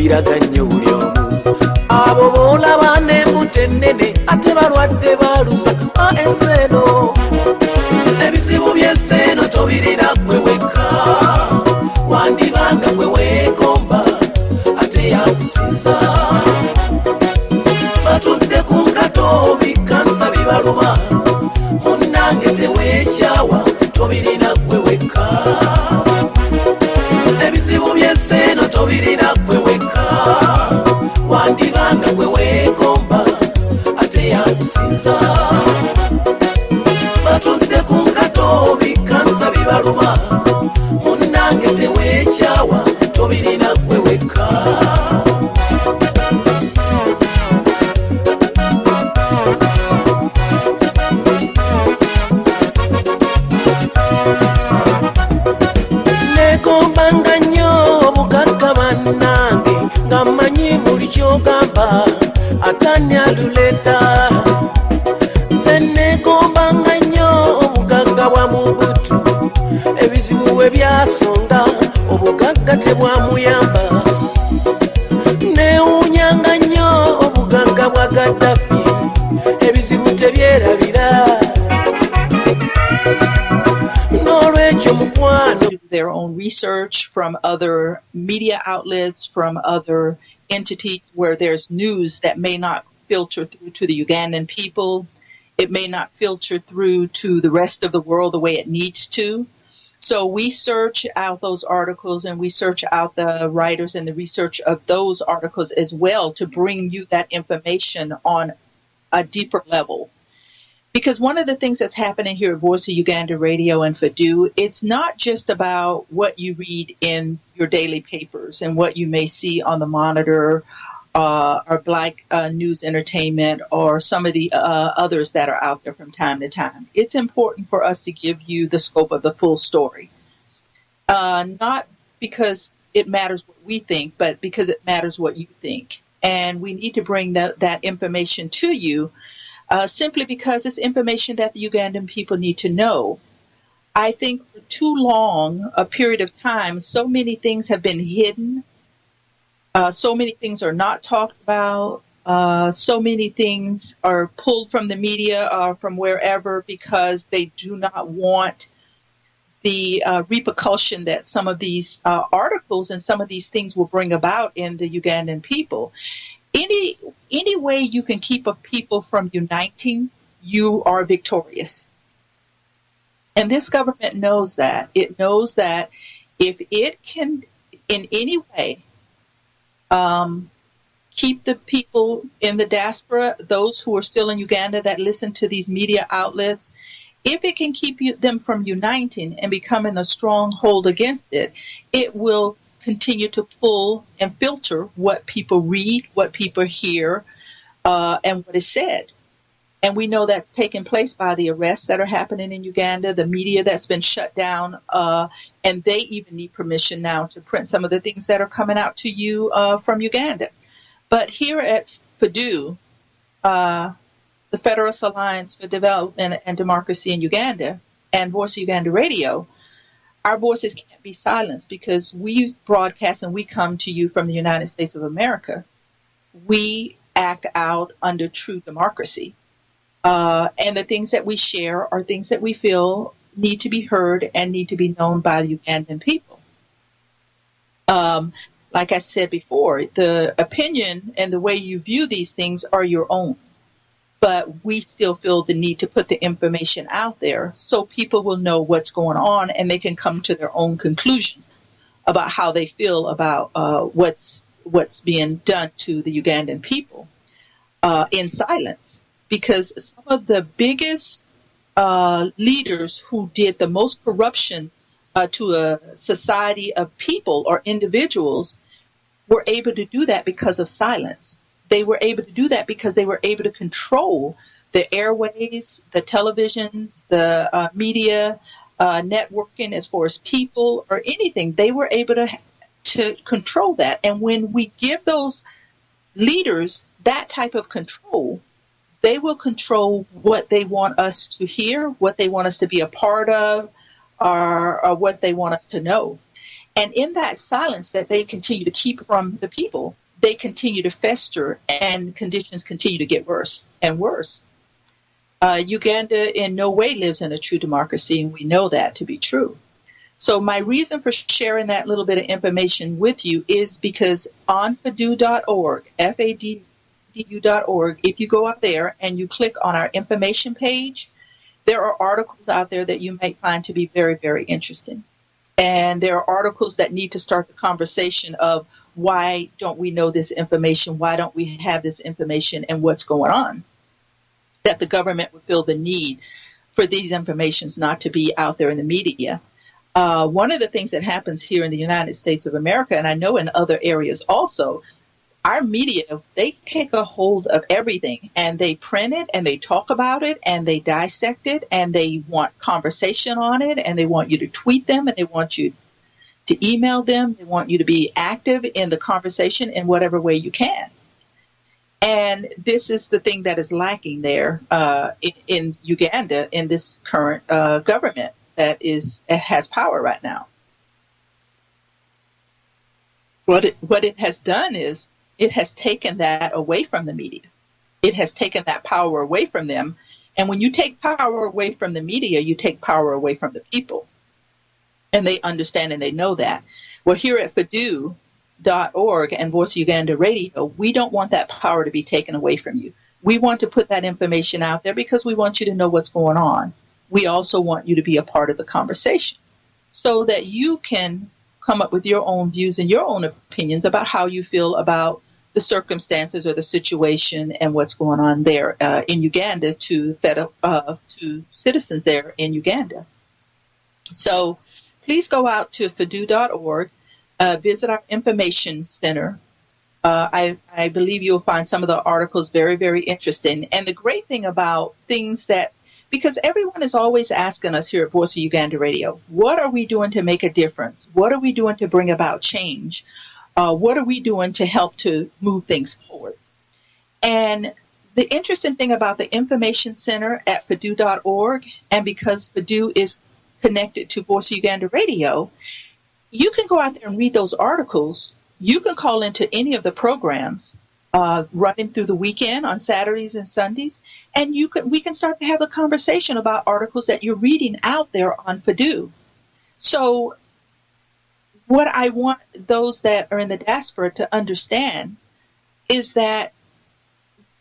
liraga nnyo buli omu. Abo boolaba n'embuto ennene ate balwadde balusa ensi eno. Ebizibu by'ensi eno tobirina ggwe wekka, wandibanga gwe weegomba ate yakusinza. Batudde ku nkato bikansa bibaluma, munnange teweekyawa tobirina ggwe wekka. Ebizibu by'ensi eno tobirina ggwe wekka, wandibanga gwe weegomba ate yakusinza. Batudde ku nkato bikansa bibaluma, munnange teweekyawa tobirina ggwe wekka. Neegombanga nnyo obugagga bannange nga mmanyi buli ky'ogamba atani aluleeta. Nze neegombanga nnyo obugagga bwa Mubutu, ebizibu bwe byasonga obugagga tebwamuyamba. Neewuunyanga nnyo obugagga bwa Gaddafi, ebizibu tebyerabira. N'olwekyo mukwano. Their own research from other media outlets, from other entities where there's news that may not filter through to the Ugandan people. It may not filter through to the rest of the world the way it needs to. So we search out those articles and we search out the writers and the research of those articles as well to bring you that information on a deeper level. Because one of the things that's happening here at Voice of Uganda Radio and FADU, it's not just about what you read in your daily papers and what you may see on the Monitor or Black News Entertainment or some of the others that are out there from time to time. It's important for us to give you the scope of the full story. Not because it matters what we think, but because it matters what you think. And we need to bring that information to you simply because it's information that the Ugandan people need to know. I think for too long, a period of time, so many things have been hidden. So many things are not talked about. So many things are pulled from the media or from wherever because they do not want the repercussion that some of these articles and some of these things will bring about in the Ugandan people. Any way you can keep a people from uniting, you are victorious. And this government knows that. It knows that if it can in any way keep the people in the diaspora, those who are still in Uganda that listen to these media outlets, if it can keep them from uniting and becoming a stronghold against it, it will continue to pull and filter what people read, what people hear, and what is said. And we know that's taken place by the arrests that are happening in Uganda, the media that's been shut down, and they even need permission now to print some of the things that are coming out to you from Uganda. But here at FADU, the Federalist Alliance for Development and Democracy in Uganda, and Voice of Uganda Radio, our voices can't be silenced because we broadcast and we come to you from the United States of America. We act out under true democracy. And the things that we share are things that we feel need to be heard and need to be known by the Ugandan people. Like I said before, the opinion and the way you view these things are your own. But we still feel the need to put the information out there so people will know what's going on and they can come to their own conclusions about how they feel about what's being done to the Ugandan people in silence. Because some of the biggest leaders who did the most corruption to a society of people or individuals were able to do that because of silence. They were able to do that because they were able to control the airways, the televisions, the media, networking as far as people or anything. They were able to control that. And when we give those leaders that type of control, they will control what they want us to hear, what they want us to be a part of, or what they want us to know. And in that silence that they continue to keep from the people, they continue to fester and conditions continue to get worse and worse. Uganda in no way lives in a true democracy, and we know that to be true. So my reason for sharing that little bit of information with you is because on fadu.org, FADU.org, if you go out there and you click on our information page, there are articles out there that you might find to be very, very interesting. And there are articles that need to start the conversation of why don't we know this information? Why don't we have this information and what's going on? That the government would feel the need for these informations not to be out there in the media. One of the things that happens here in the United States of America, and I know in other areas also, our media, they take a hold of everything and they print it and they talk about it and they dissect it and they want conversation on it and they want you to tweet them and they want you to email them. They want you to be active in the conversation in whatever way you can. And this is the thing that is lacking there in Uganda in this current government that has power right now. What it has done is it has taken that away from the media. It has taken that power away from them. And when you take power away from the media, you take power away from the people. And they understand and they know that. Well, here at FADU.org and Voice of Uganda Radio, we don't want that power to be taken away from you. We want to put that information out there because we want you to know what's going on. We also want you to be a part of the conversation so that you can come up with your own views and your own opinions about how you feel about the circumstances or the situation and what's going on there in Uganda to citizens there in Uganda. So please go out to fadu.org, visit our information center. I believe you'll find some of the articles very, very interesting. And the great thing about things that, because everyone is always asking us here at Voice of Uganda Radio, what are we doing to make a difference? What are we doing to bring about change? What are we doing to help to move things forward? And the interesting thing about the Information Center at fadu.org, and because FADU is connected to Voice of Uganda Radio, you can go out there and read those articles. You can call into any of the programs running through the weekend on Saturdays and Sundays, and we can start to have a conversation about articles that you're reading out there on FADU. So what I want those that are in the diaspora to understand is that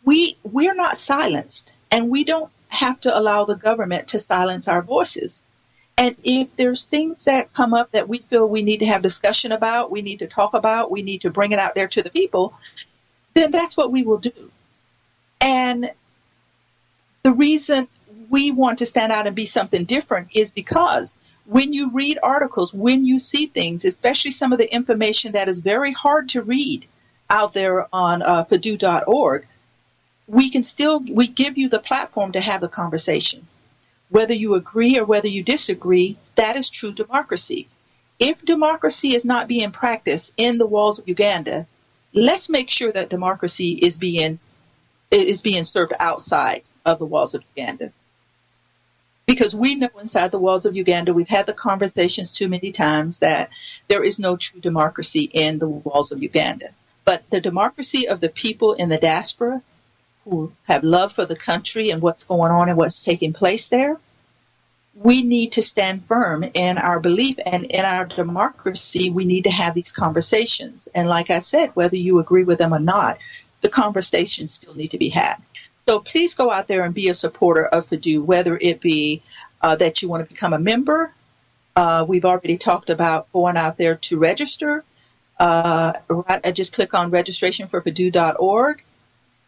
we're not silenced, and we don't have to allow the government to silence our voices. And if there's things that come up that we feel we need to have discussion about, we need to talk about, we need to bring it out there to the people, then that's what we will do. And the reason we want to stand out and be something different is because when you read articles, when you see things, especially some of the information that is very hard to read out there on fadu.org, we give you the platform to have a conversation. Whether you agree or whether you disagree, that is true democracy. If democracy is not being practiced in the walls of Uganda, let's make sure that democracy is being served outside of the walls of Uganda. Because we know inside the walls of Uganda, we've had the conversations too many times that there is no true democracy in the walls of Uganda. But the democracy of the people in the diaspora who have love for the country and what's going on and what's taking place there, we need to stand firm in our belief, and in our democracy, we need to have these conversations. And like I said, whether you agree with them or not, the conversations still need to be had. So please go out there and be a supporter of FADU, whether it be that you want to become a member. We've already talked about going out there to register. Just click on registration for fadu.org.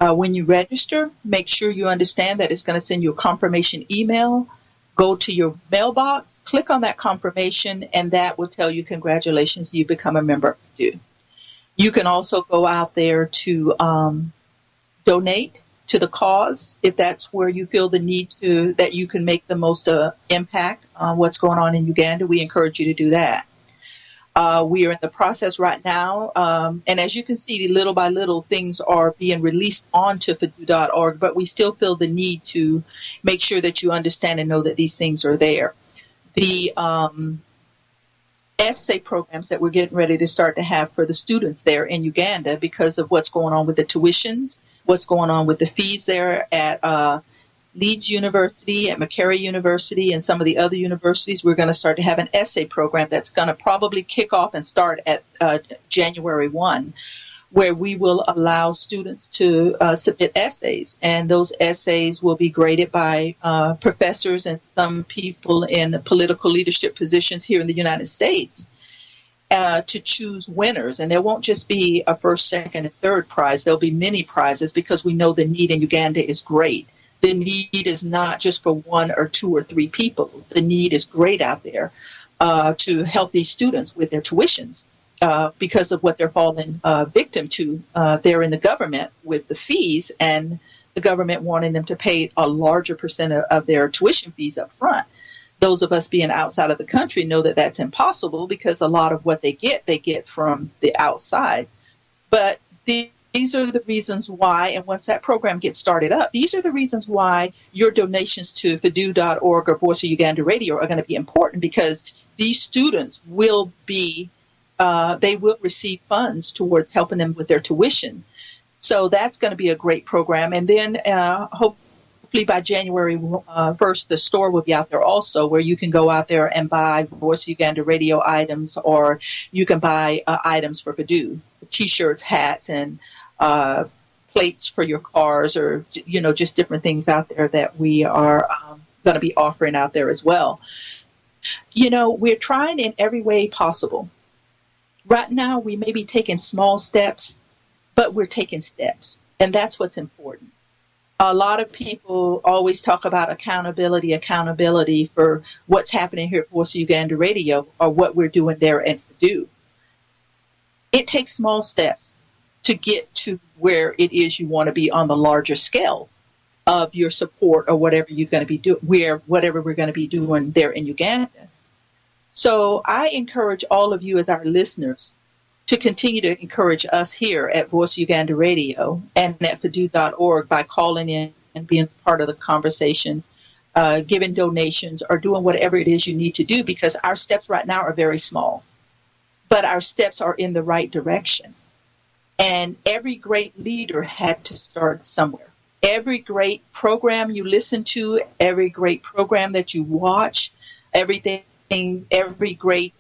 When you register, make sure you understand that it's going to send you a confirmation email. Go to your mailbox, click on that confirmation, and that will tell you, congratulations, you become a member of FADU. You can also go out there to donate to the cause if that's where you feel the need to, that you can make the most impact on what's going on in Uganda. We encourage you to do that. We are in the process right now, and as you can see, little by little, things are being released onto fadu.org, but we still feel the need to make sure that you understand and know that these things are there. essay programs that we're getting ready to start to have for the students there in Uganda because of what's going on with the tuitions, what's going on with the fees there at Leeds University, at Macquarie University, and some of the other universities. We're going to start to have an essay program that's going to probably kick off and start at January 1, where we will allow students to submit essays, and those essays will be graded by professors and some people in political leadership positions here in the United States to choose winners. And there won't just be a first, second, and third prize. There'll be many prizes because we know the need in Uganda is great. The need is not just for one or two or three people. The need is great out there to help these students with their tuitions. Because of what they're falling victim to there in the government with the fees, and the government wanting them to pay a larger percent of their tuition fees up front. Those of us being outside of the country know that that's impossible because a lot of what they get from the outside. But these are the reasons why, and once that program gets started up, these are the reasons why your donations to Fidu.org or Voice of Uganda Radio are going to be important, because these students will be they will receive funds towards helping them with their tuition. So that's going to be a great program. And then hopefully by January 1st, the store will be out there also, where you can go out there and buy Voice of Uganda Radio items, or you can buy items for Fidu, T-shirts, hats, and plates for your cars, or, just different things out there that we are going to be offering out there as well. We're trying in every way possible. Right now, we may be taking small steps, but we're taking steps, and that's what's important. A lot of people always talk about accountability for what's happening here at Voice of Uganda Radio or what we're doing there at Fidu. It takes small steps to get to where it is you want to be on the larger scale of your support or whatever you're going to be doing, whatever we're going to be doing there in Uganda. So I encourage all of you as our listeners to continue to encourage us here at Voice of Uganda Radio and at Fidu.org by calling in and being part of the conversation, giving donations, or doing whatever it is you need to do, because our steps right now are very small, but our steps are in the right direction. And every great leader had to start somewhere. Every great program you listen to, every great program that you watch, every great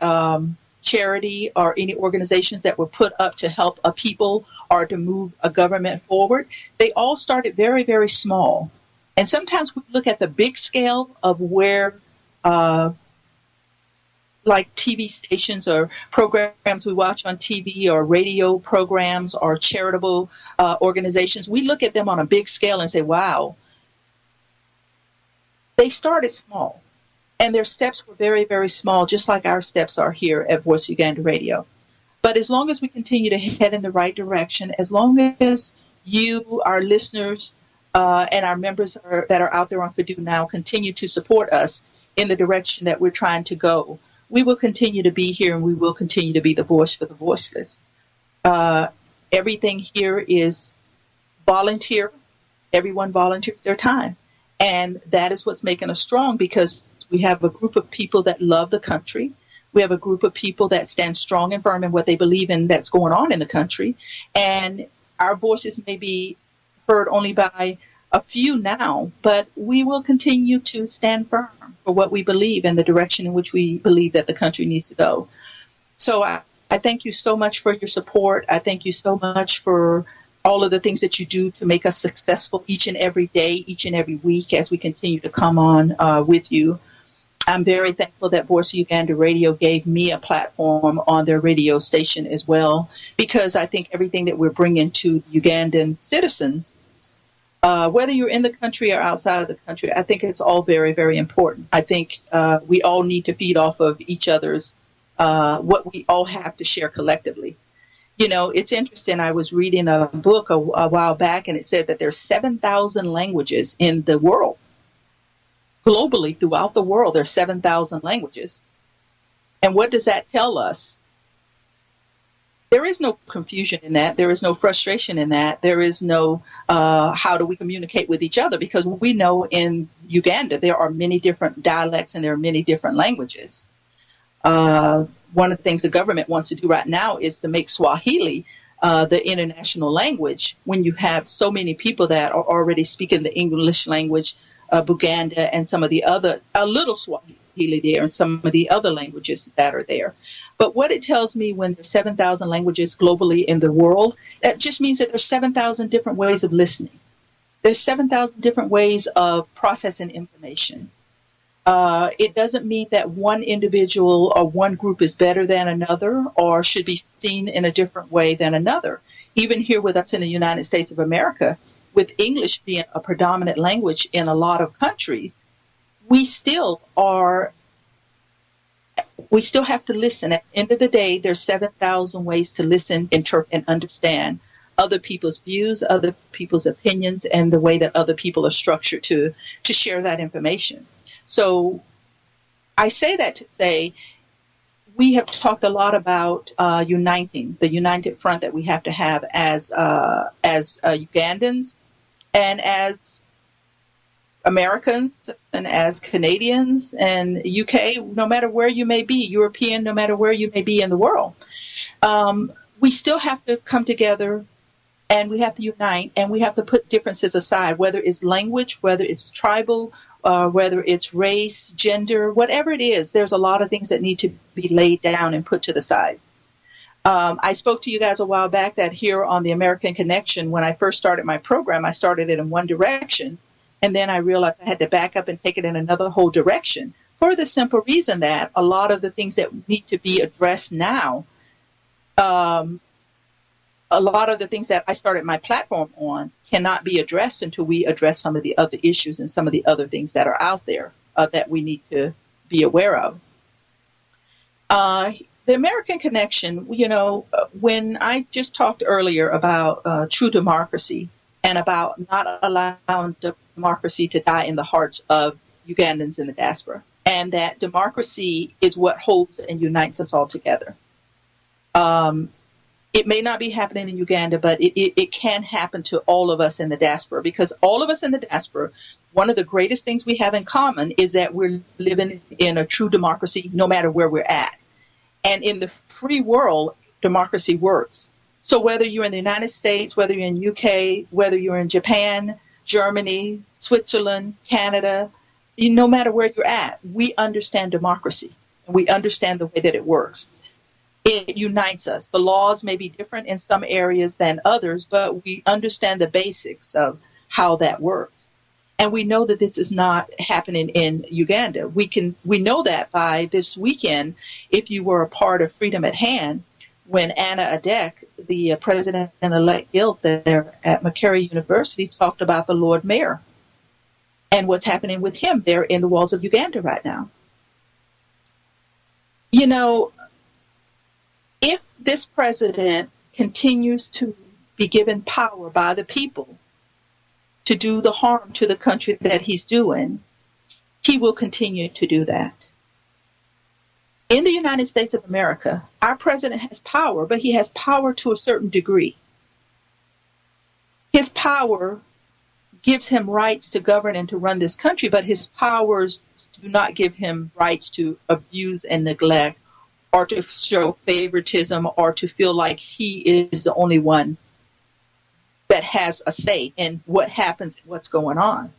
charity or any organizations that were put up to help a people or to move a government forward, they all started very, very small. And sometimes we look at the big scale of where, like TV stations or programs we watch on TV or radio programs or charitable organizations, we look at them on a big scale and say, wow, they started small. And their steps were very, very small, just like our steps are here at Voice of Uganda Radio. But as long as we continue to head in the right direction, as long as you, our listeners, and our members that are out there on Fidu now continue to support us in the direction that we're trying to go, we will continue to be here, and we will continue to be the voice for the voiceless. Everything here is volunteer. Everyone volunteers their time. And that is what's making us strong, because we have a group of people that love the country. We have a group of people that stand strong and firm in what they believe in that's going on in the country. And our voices may be heard only by a few now, but we will continue to stand firm for what we believe and the direction in which we believe that the country needs to go. So I thank you so much for your support. I thank you so much for all of the things that you do to make us successful each and every day, each and every week as we continue to come on with you. I'm very thankful that Voice of Uganda Radio gave me a platform on their radio station as well, because I think everything that we're bringing to Ugandan citizens, whether you're in the country or outside of the country, I think it's all very, very important. I think we all need to feed off of each other's, what we all have to share collectively. It's interesting. I was reading a book a while back, and it said that there's 7,000 languages in the world. Globally, throughout the world, there are 7,000 languages. And what does that tell us? There is no confusion in that. There is no frustration in that. There is no how do we communicate with each other, because we know in Uganda there are many different dialects and there are many different languages. one of the things the government wants to do right now is to make Swahili the international language when you have so many people that are already speaking the English language, Buganda, and some of the other, a little Swahili there, and some of the other languages that are there. But what it tells me when there's 7,000 languages globally in the world, that just means that there's 7,000 different ways of listening. There's 7,000 different ways of processing information. It doesn't mean that one individual or one group is better than another or should be seen in a different way than another. Even here with us in the United States of America, with English being a predominant language in a lot of countries, we still have to listen. At the end of the day, there's 7,000 ways to listen, interpret, and understand other people's views, other people's opinions, and the way that other people are structured to share that information. So I say that to say we have talked a lot about uniting, the united front that we have to have as Ugandans and as Americans and as Canadians and UK, no matter where you may be, European, no matter where you may be in the world. We still have to come together and we have to unite and we have to put differences aside, whether it's language, whether it's tribal, whether it's race, gender, whatever it is, there's a lot of things that need to be laid down and put to the side. I spoke to you guys a while back that here on the American Connection, when I first started my program, I started it in one direction, and then I realized I had to back up and take it in another whole direction for the simple reason that a lot of the things that need to be addressed now, a lot of the things that I started my platform on cannot be addressed until we address some of the other issues and some of the other things that are out there that we need to be aware of. The American Connection, you know, when I just talked earlier about true democracy and about not allowing democracy to die in the hearts of Ugandans in the diaspora, and that democracy is what holds and unites us all together. It may not be happening in Uganda, but it can happen to all of us in the diaspora, because all of us in the diaspora, one of the greatest things we have in common is that we're living in a true democracy no matter where we're at. And in the free world, democracy works. So whether you're in the United States, whether you're in UK, whether you're in Japan, Germany, Switzerland, Canada, no matter where you're at, we understand democracy. And we understand the way that it works. It unites us. The laws may be different in some areas than others, but we understand the basics of how that works. And we know that this is not happening in Uganda. We know that by this weekend, if you were a part of Freedom at Hand, when Anna Adek, the president-elect guild there at Makerere University, talked about the Lord Mayor and what's happening with him there in the walls of Uganda right now. You know, if this president continues to be given power by the people to do the harm to the country that he's doing, he will continue to do that. In the United States of America, our president has power, but he has power to a certain degree. His power gives him rights to govern and to run this country, but his powers do not give him rights to abuse and neglect, or to show favoritism, or to feel like he is the only one that has a say in what happens, what's going on.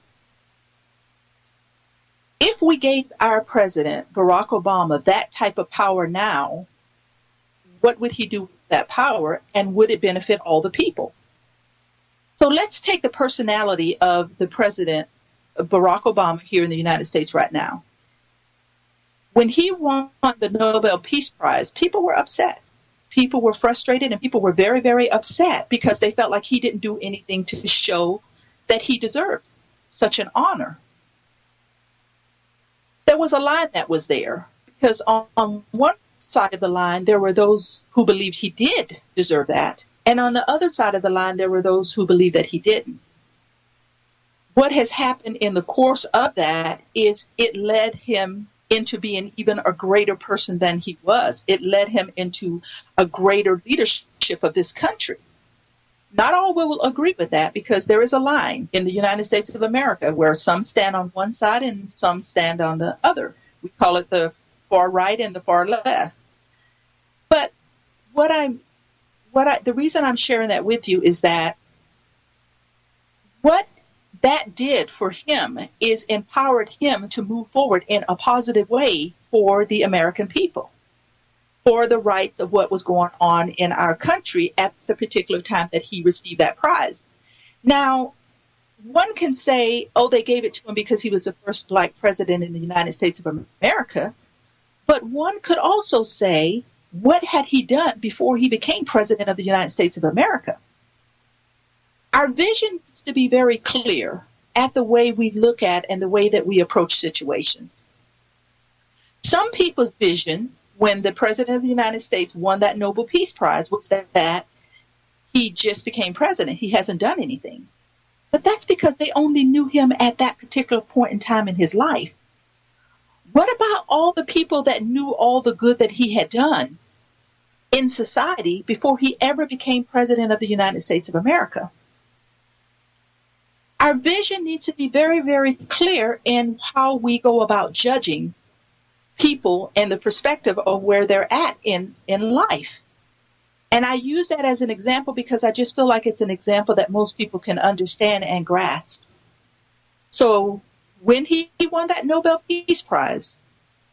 If we gave our president, Barack Obama, that type of power now, what would he do with that power, and would it benefit all the people? So let's take the personality of the president, Barack Obama, here in the United States right now. When he won the Nobel Peace Prize, people were upset. People were frustrated, and people were very, very upset because they felt like he didn't do anything to show that he deserved such an honor. There was a line that was there, because on one side of the line, there were those who believed he did deserve that, and on the other side of the line, there were those who believed that he didn't. What has happened in the course of that is it led him into being even a greater person than he was. It led him into a greater leadership of this country. Not all will agree with that, because there is a line in the United States of America where some stand on one side and some stand on the other. We call it the far right and the far left. the reason I'm sharing that with you is that what that did for him is empowered him to move forward in a positive way for the American people, for the rights of what was going on in our country at the particular time that he received that prize. Now, one can say, oh, they gave it to him because he was the first black president in the United States of America. But one could also say, what had he done before he became president of the United States of America? Our vision needs to be very clear at the way we look at and the way that we approach situations. Some people's vision when the president of the United States won that Nobel Peace Prize was that he just became president. He hasn't done anything. But that's because they only knew him at that particular point in time in his life. What about all the people that knew all the good that he had done in society before he ever became president of the United States of America? Our vision needs to be very, very clear in how we go about judging people and the perspective of where they're at in life. And I use that as an example because I just feel like it's an example that most people can understand and grasp. So when he won that Nobel Peace Prize,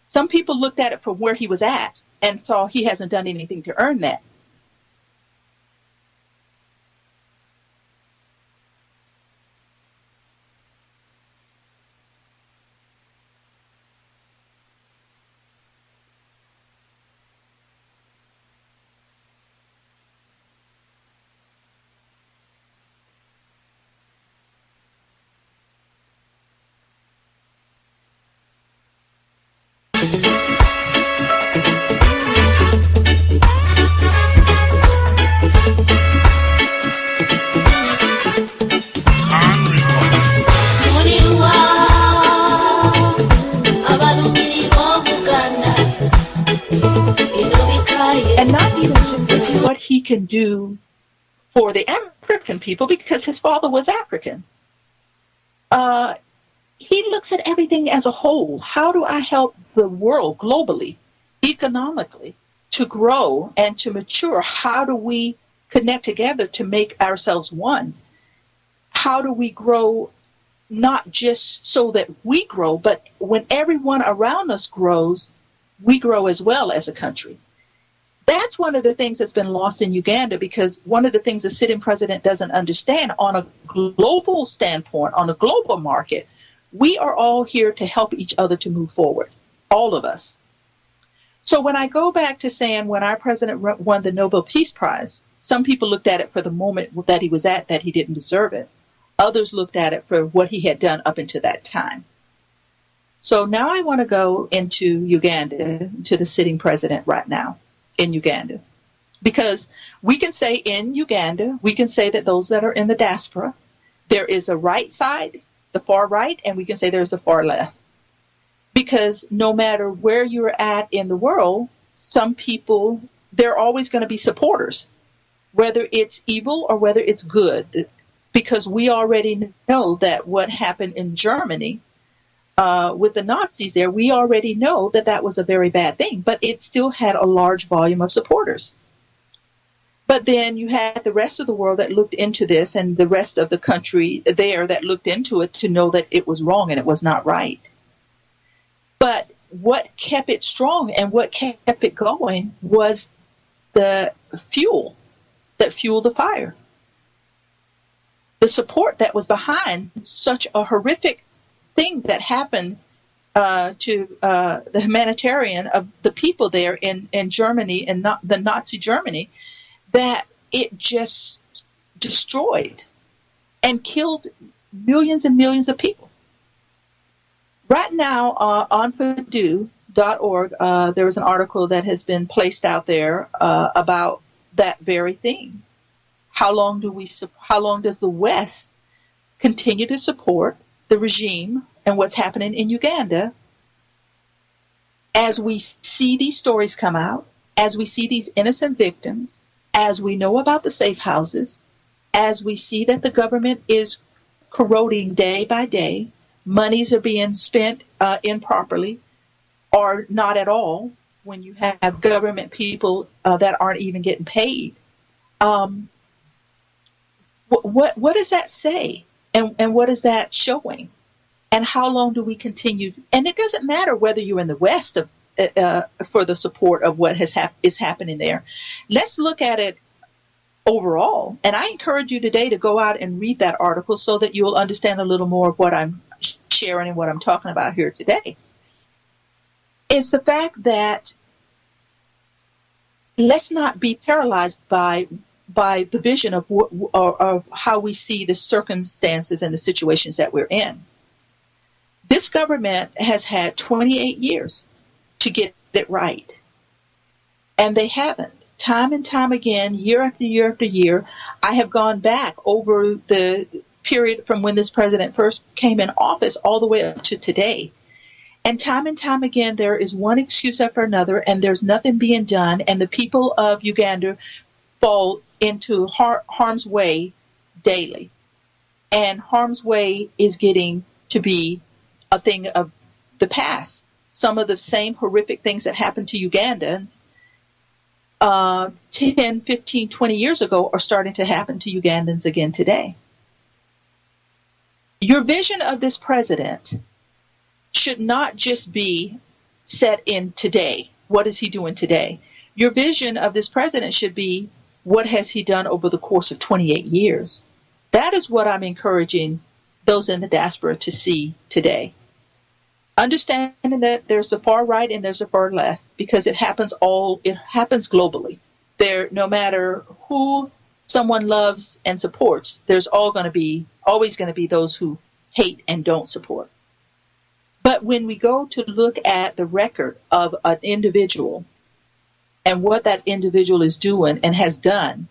some people looked at it from where he was at and saw he hasn't done anything to earn that. And not even just what he can do for the African people, because his father was African. He looks at everything as a whole. How do I help the world globally, economically, to grow and to mature? How do we connect together to make ourselves one? How do we grow not just so that we grow, but when everyone around us grows, we grow as well as a country? That's one of the things that's been lost in Uganda, because one of the things the sitting president doesn't understand on a global standpoint, on a global market, we are all here to help each other to move forward, all of us. So when I go back to saying when our president won the Nobel Peace Prize, some people looked at it for the moment that he was at, that he didn't deserve it. Others looked at it for what he had done up until that time. So now I want to go into Uganda, to the sitting president right now in Uganda. Because we can say in Uganda, we can say that those that are in the diaspora, there is a right side, the far right, and we can say there's a far left. Because no matter where you're at in the world, some people, they're always going to be supporters, whether it's evil or whether it's good. Because we already know that what happened in Germany with the Nazis there, we already know that that was a very bad thing, but it still had a large volume of supporters. But then you had the rest of the world that looked into this, and the rest of the country there that looked into it to know that it was wrong and it was not right. But what kept it strong and what kept it going was the fuel that fueled the fire. The support that was behind such a horrific thing that happened to the humanitarian of the people there in Germany, and not the Nazi Germany, that it just destroyed and killed millions and millions of people. Right now, on Purdue.org, there was an article that has been placed out there about that very thing. How long does the West continue to support the regime and what's happening in Uganda as we see these stories come out, as we see these innocent victims, as we know about the safe houses, as we see that the government is corroding day by day, monies are being spent improperly or not at all, when you have government people that aren't even getting paid. What does that say? And what is that showing? And how long do we continue? And it doesn't matter whether you're in the West for the support of what is happening there. Let's look at it overall. And I encourage you today to go out and read that article so that you'll understand a little more of what I'm sharing and what I'm talking about here today. It's the fact that let's not be paralyzed by the vision of how we see the circumstances and the situations that we're in. This government has had 28 years to get it right, and they haven't. Time and time again, year after year after year, I have gone back over the period from when this president first came in office all the way up to today. And time again, there is one excuse after another, and there's nothing being done, and the people of Uganda fall into harm's way daily. And harm's way is getting to be a thing of the past. Some of the same horrific things that happened to Ugandans 10, 15, 20 years ago are starting to happen to Ugandans again today. Your vision of this president should not just be set in today. What is he doing today? Your vision of this president should be, what has he done over the course of 28 years? That is what I'm encouraging those in the diaspora to see today. Understanding that there's the far right and there's the far left, because it happens globally. No matter who someone loves and supports, there's always going to be those who hate and don't support. But when we go to look at the record of an individual and what that individual is doing and has done,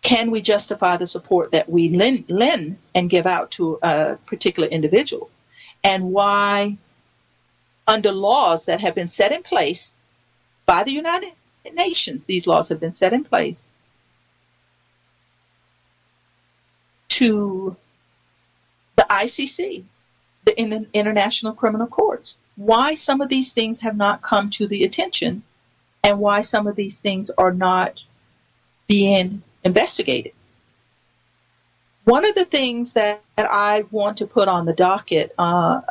can we justify the support that we lend and give out to a particular individual? And why, under laws that have been set in place by the United Nations, these laws have been set in place to the ICC, the International Criminal Courts, why some of these things have not come to the attention and why some of these things are not being investigated. One of the things that I want to put on the docket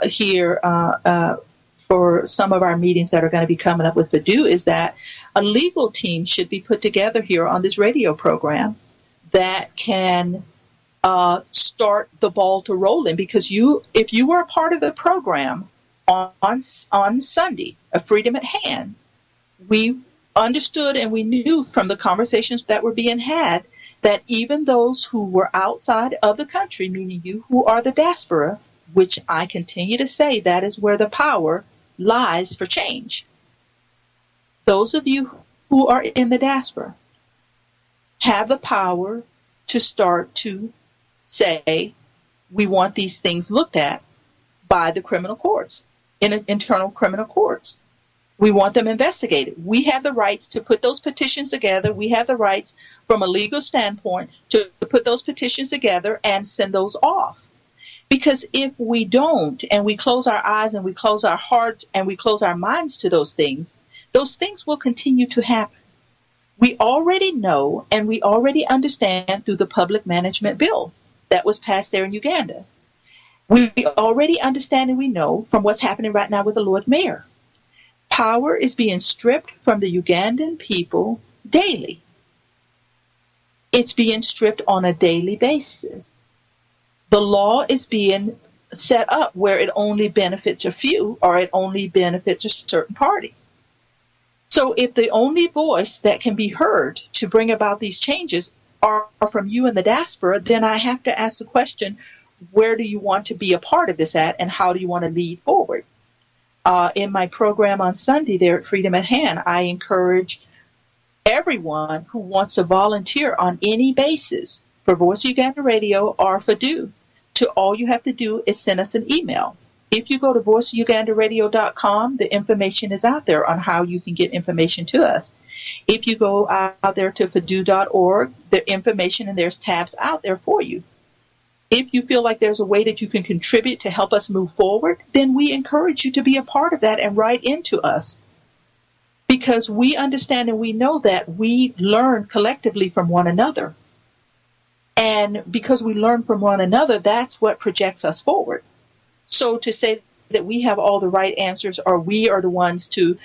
here for some of our meetings that are going to be coming up with Purdue is that a legal team should be put together here on this radio program that can start the ball to rolling. Because if you were a part of the program on Sunday, a Freedom at Hand, we understood and we knew from the conversations that were being had that even those who were outside of the country, meaning you who are the diaspora, which I continue to say that is where the power lies for change. Those of you who are in the diaspora have the power to start to say, we want these things looked at by the criminal courts, internal criminal courts. We want them investigated. We have the rights to put those petitions together. We have the rights from a legal standpoint to put those petitions together and send those off. Because if we don't, and we close our eyes and we close our hearts and we close our minds to those things will continue to happen. We already know and we already understand through the public management bill that was passed there in Uganda. We already understand and we know from what's happening right now with the Lord Mayor. Power is being stripped from the Ugandan people daily. It's being stripped on a daily basis. The law is being set up where it only benefits a few or it only benefits a certain party. So if the only voice that can be heard to bring about these changes are from you in the diaspora, then I have to ask the question, where do you want to be a part of this at and how do you want to lead forward? In my program on Sunday there at Freedom at Hand, I encourage everyone who wants to volunteer on any basis for Voice of Uganda Radio or for DO, all you have to do is send us an email. If you go to voiceofugandaradio.com, the information is out there on how you can get information to us. If you go out there to fadu.org, the information and there's tabs out there for you. If you feel like there's a way that you can contribute to help us move forward, then we encourage you to be a part of that and write into us. because we understand and we know that we learn collectively from one another. And because we learn from one another, that's what projects us forward. So to say that we have all the right answers, or we are the ones to,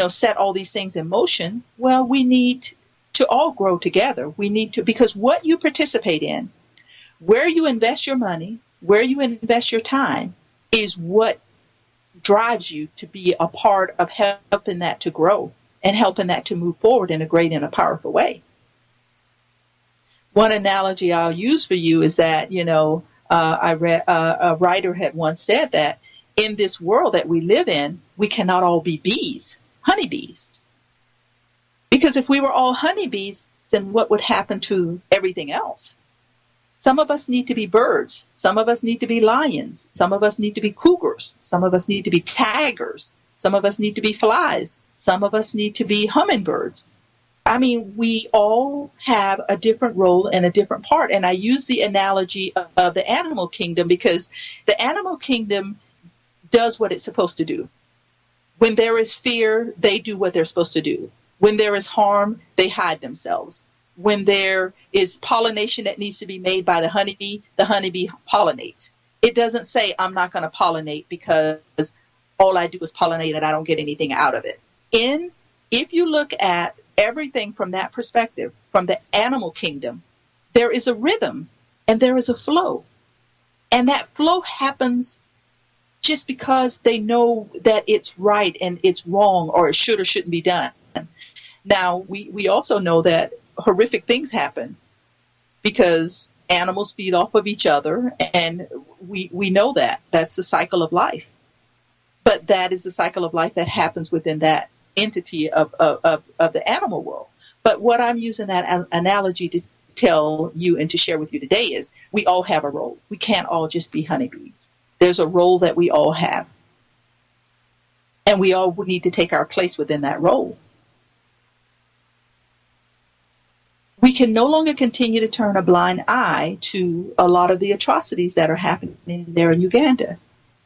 set all these things in motion, well, we need to all grow together. We need to, because what you participate in, where you invest your money, where you invest your time, is what drives you to be a part of helping that to grow and helping that to move forward in a great and a powerful way. One analogy I'll use for you is that, I read a writer had once said that in this world that we live in, we cannot all be bees, honeybees. Because if we were all honeybees, then what would happen to everything else? Some of us need to be birds. Some of us need to be lions. Some of us need to be cougars. Some of us need to be tigers. Some of us need to be flies. Some of us need to be hummingbirds. I mean, we all have a different role and a different part. And I use the analogy of the animal kingdom because the animal kingdom does what it's supposed to do. When there is fear, they do what they're supposed to do. When there is harm, they hide themselves. When there is pollination that needs to be made by the honeybee pollinates. It doesn't say, I'm not going to pollinate because all I do is pollinate and I don't get anything out of it. If you look at everything from that perspective, from the animal kingdom, there is a rhythm and there is a flow. And that flow happens just because they know that it's right and it's wrong, or it should or shouldn't be done. Now, we also know that horrific things happen because animals feed off of each other, and we know that. That's the cycle of life. But that is the cycle of life that happens within that entity of the animal world. But what I'm using that analogy to tell you and to share with you today is we all have a role. We can't all just be honeybees. There's a role that we all have. And we all need to take our place within that role. We can no longer continue to turn a blind eye to a lot of the atrocities that are happening there in Uganda.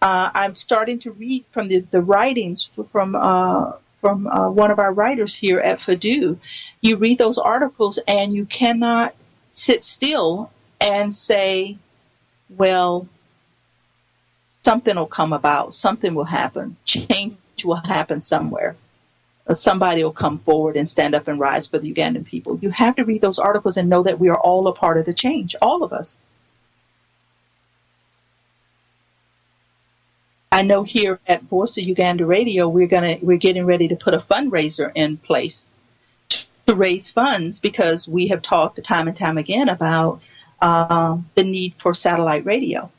I'm starting to read from the writings from one of our writers here at FADU. You read those articles and you cannot sit still and say, well, something will come about, something will happen, change will happen somewhere. Somebody will come forward and stand up and rise for the Ugandan people. You have to read those articles and know that we are all a part of the change, all of us. I know here at Voice of Uganda Radio, we're getting ready to put a fundraiser in place to raise funds because we have talked time and time again about the need for satellite radio.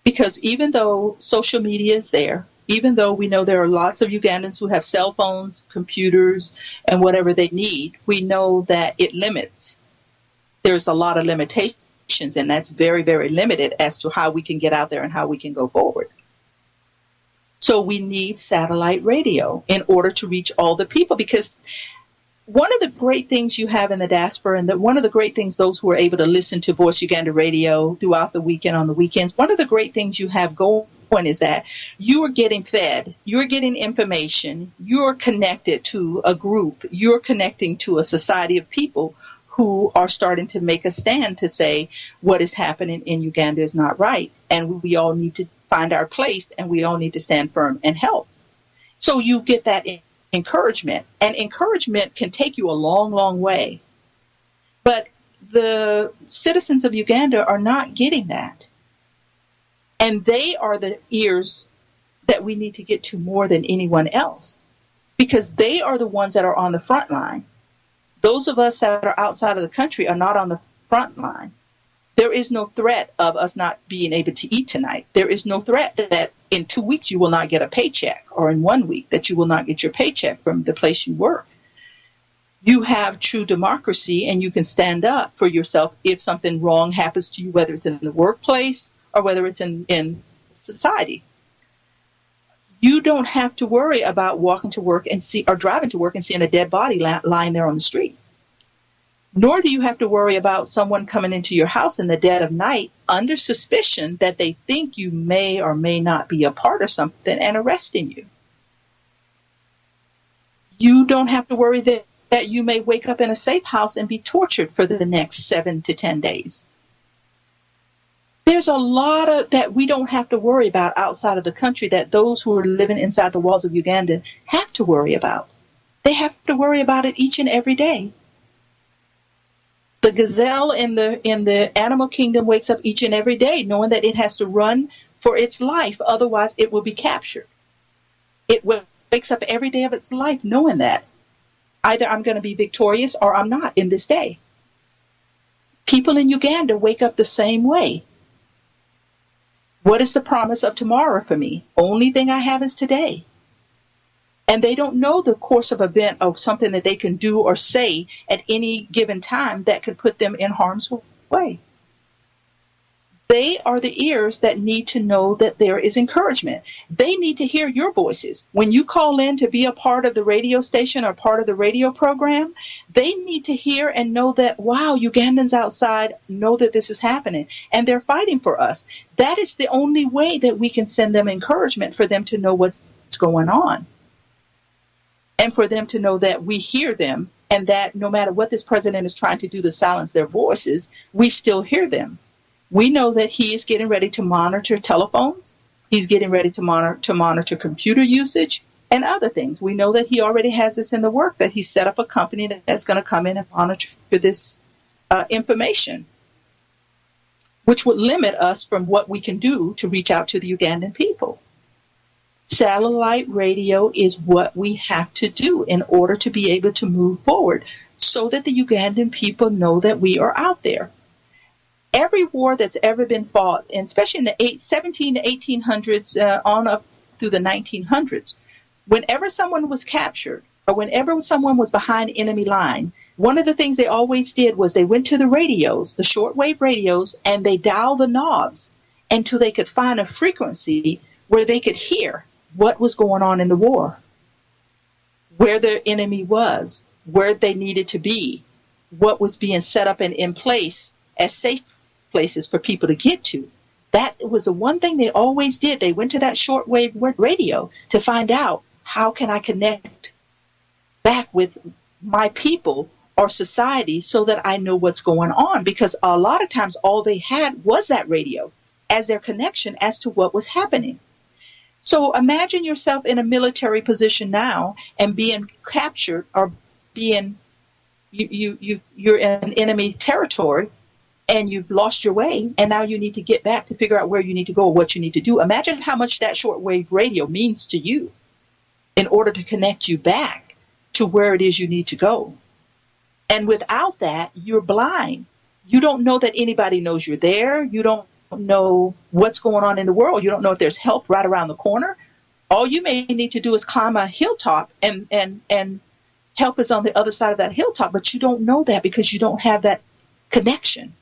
Because even though social media is there, even though we know there are lots of Ugandans who have cell phones, computers, and whatever they need, we know that it limits. There's a lot of limitations, and that's very, very limited as to how we can get out there and how we can go forward. So we need satellite radio in order to reach all the people, because one of the great things you have in the diaspora, and one of the great things those who are able to listen to Voice Uganda Radio throughout the weekend on the weekends, one of the great things you have going is that you are getting fed, you're getting information, you're connected to a group, you're connecting to a society of people who are starting to make a stand to say what is happening in Uganda is not right, and we all need to find our place, and we all need to stand firm and help. So you get that encouragement, and encouragement can take you a long, long way. But the citizens of Uganda are not getting that. And they are the ears that we need to get to more than anyone else, because they are the ones that are on the front line. Those of us that are outside of the country are not on the front line. There is no threat of us not being able to eat tonight. There is no threat that in 2 weeks you will not get a paycheck, or in 1 week that you will not get your paycheck from the place you work. You have true democracy, and you can stand up for yourself if something wrong happens to you, whether it's in the workplace or whether it's in society. You don't have to worry about walking to work or driving to work and seeing a dead body lying there on the street. Nor do you have to worry about someone coming into your house in the dead of night under suspicion that they think you may or may not be a part of something and arresting you. You don't have to worry that you may wake up in a safe house and be tortured for the next 7 to 10 days. There's a lot of that we don't have to worry about outside of the country that those who are living inside the walls of Uganda have to worry about. They have to worry about it each and every day. The gazelle in the animal kingdom wakes up each and every day knowing that it has to run for its life, otherwise it will be captured. It wakes up every day of its life knowing that either I'm going to be victorious or I'm not in this day. People in Uganda wake up the same way. What is the promise of tomorrow for me? Only thing I have is today. And they don't know the course of event of something that they can do or say at any given time that could put them in harm's way. They are the ears that need to know that there is encouragement. They need to hear your voices. When you call in to be a part of the radio station or part of the radio program, they need to hear and know that, wow, Ugandans outside know that this is happening and they're fighting for us. That is the only way that we can send them encouragement for them to know what's going on. And for them to know that we hear them and that no matter what this president is trying to do to silence their voices, we still hear them. We know that he is getting ready to monitor telephones. He's getting ready to monitor computer usage and other things. We know that he already has this in the work, that he set up a company that's going to come in and monitor this information, which would limit us from what we can do to reach out to the Ugandan people. Satellite radio is what we have to do in order to be able to move forward so that the Ugandan people know that we are out there. Every war that's ever been fought, and especially in the 17 to 1800s on up through the 1900s, whenever someone was captured or whenever someone was behind enemy line, one of the things they always did was they went to the radios, the shortwave radios, and they dialed the knobs until they could find a frequency where they could hear what was going on in the war, where the enemy was, where they needed to be, what was being set up and in place as safe places for people to get to. That was the one thing they always did. They went to that shortwave radio to find out, how can I connect back with my people or society so that I know what's going on? Because a lot of times all they had was that radio as their connection as to what was happening. So imagine yourself in a military position now and being captured or being you're in enemy territory and you've lost your way, and now you need to get back to figure out where you need to go or what you need to do. Imagine how much that shortwave radio means to you in order to connect you back to where it is you need to go. And without that, you're blind. You don't know that anybody knows you're there. You don't know what's going on in the world. You don't know if there's help right around the corner. All you may need to do is climb a hilltop and help is on the other side of that hilltop, but you don't know that because you don't have that connection.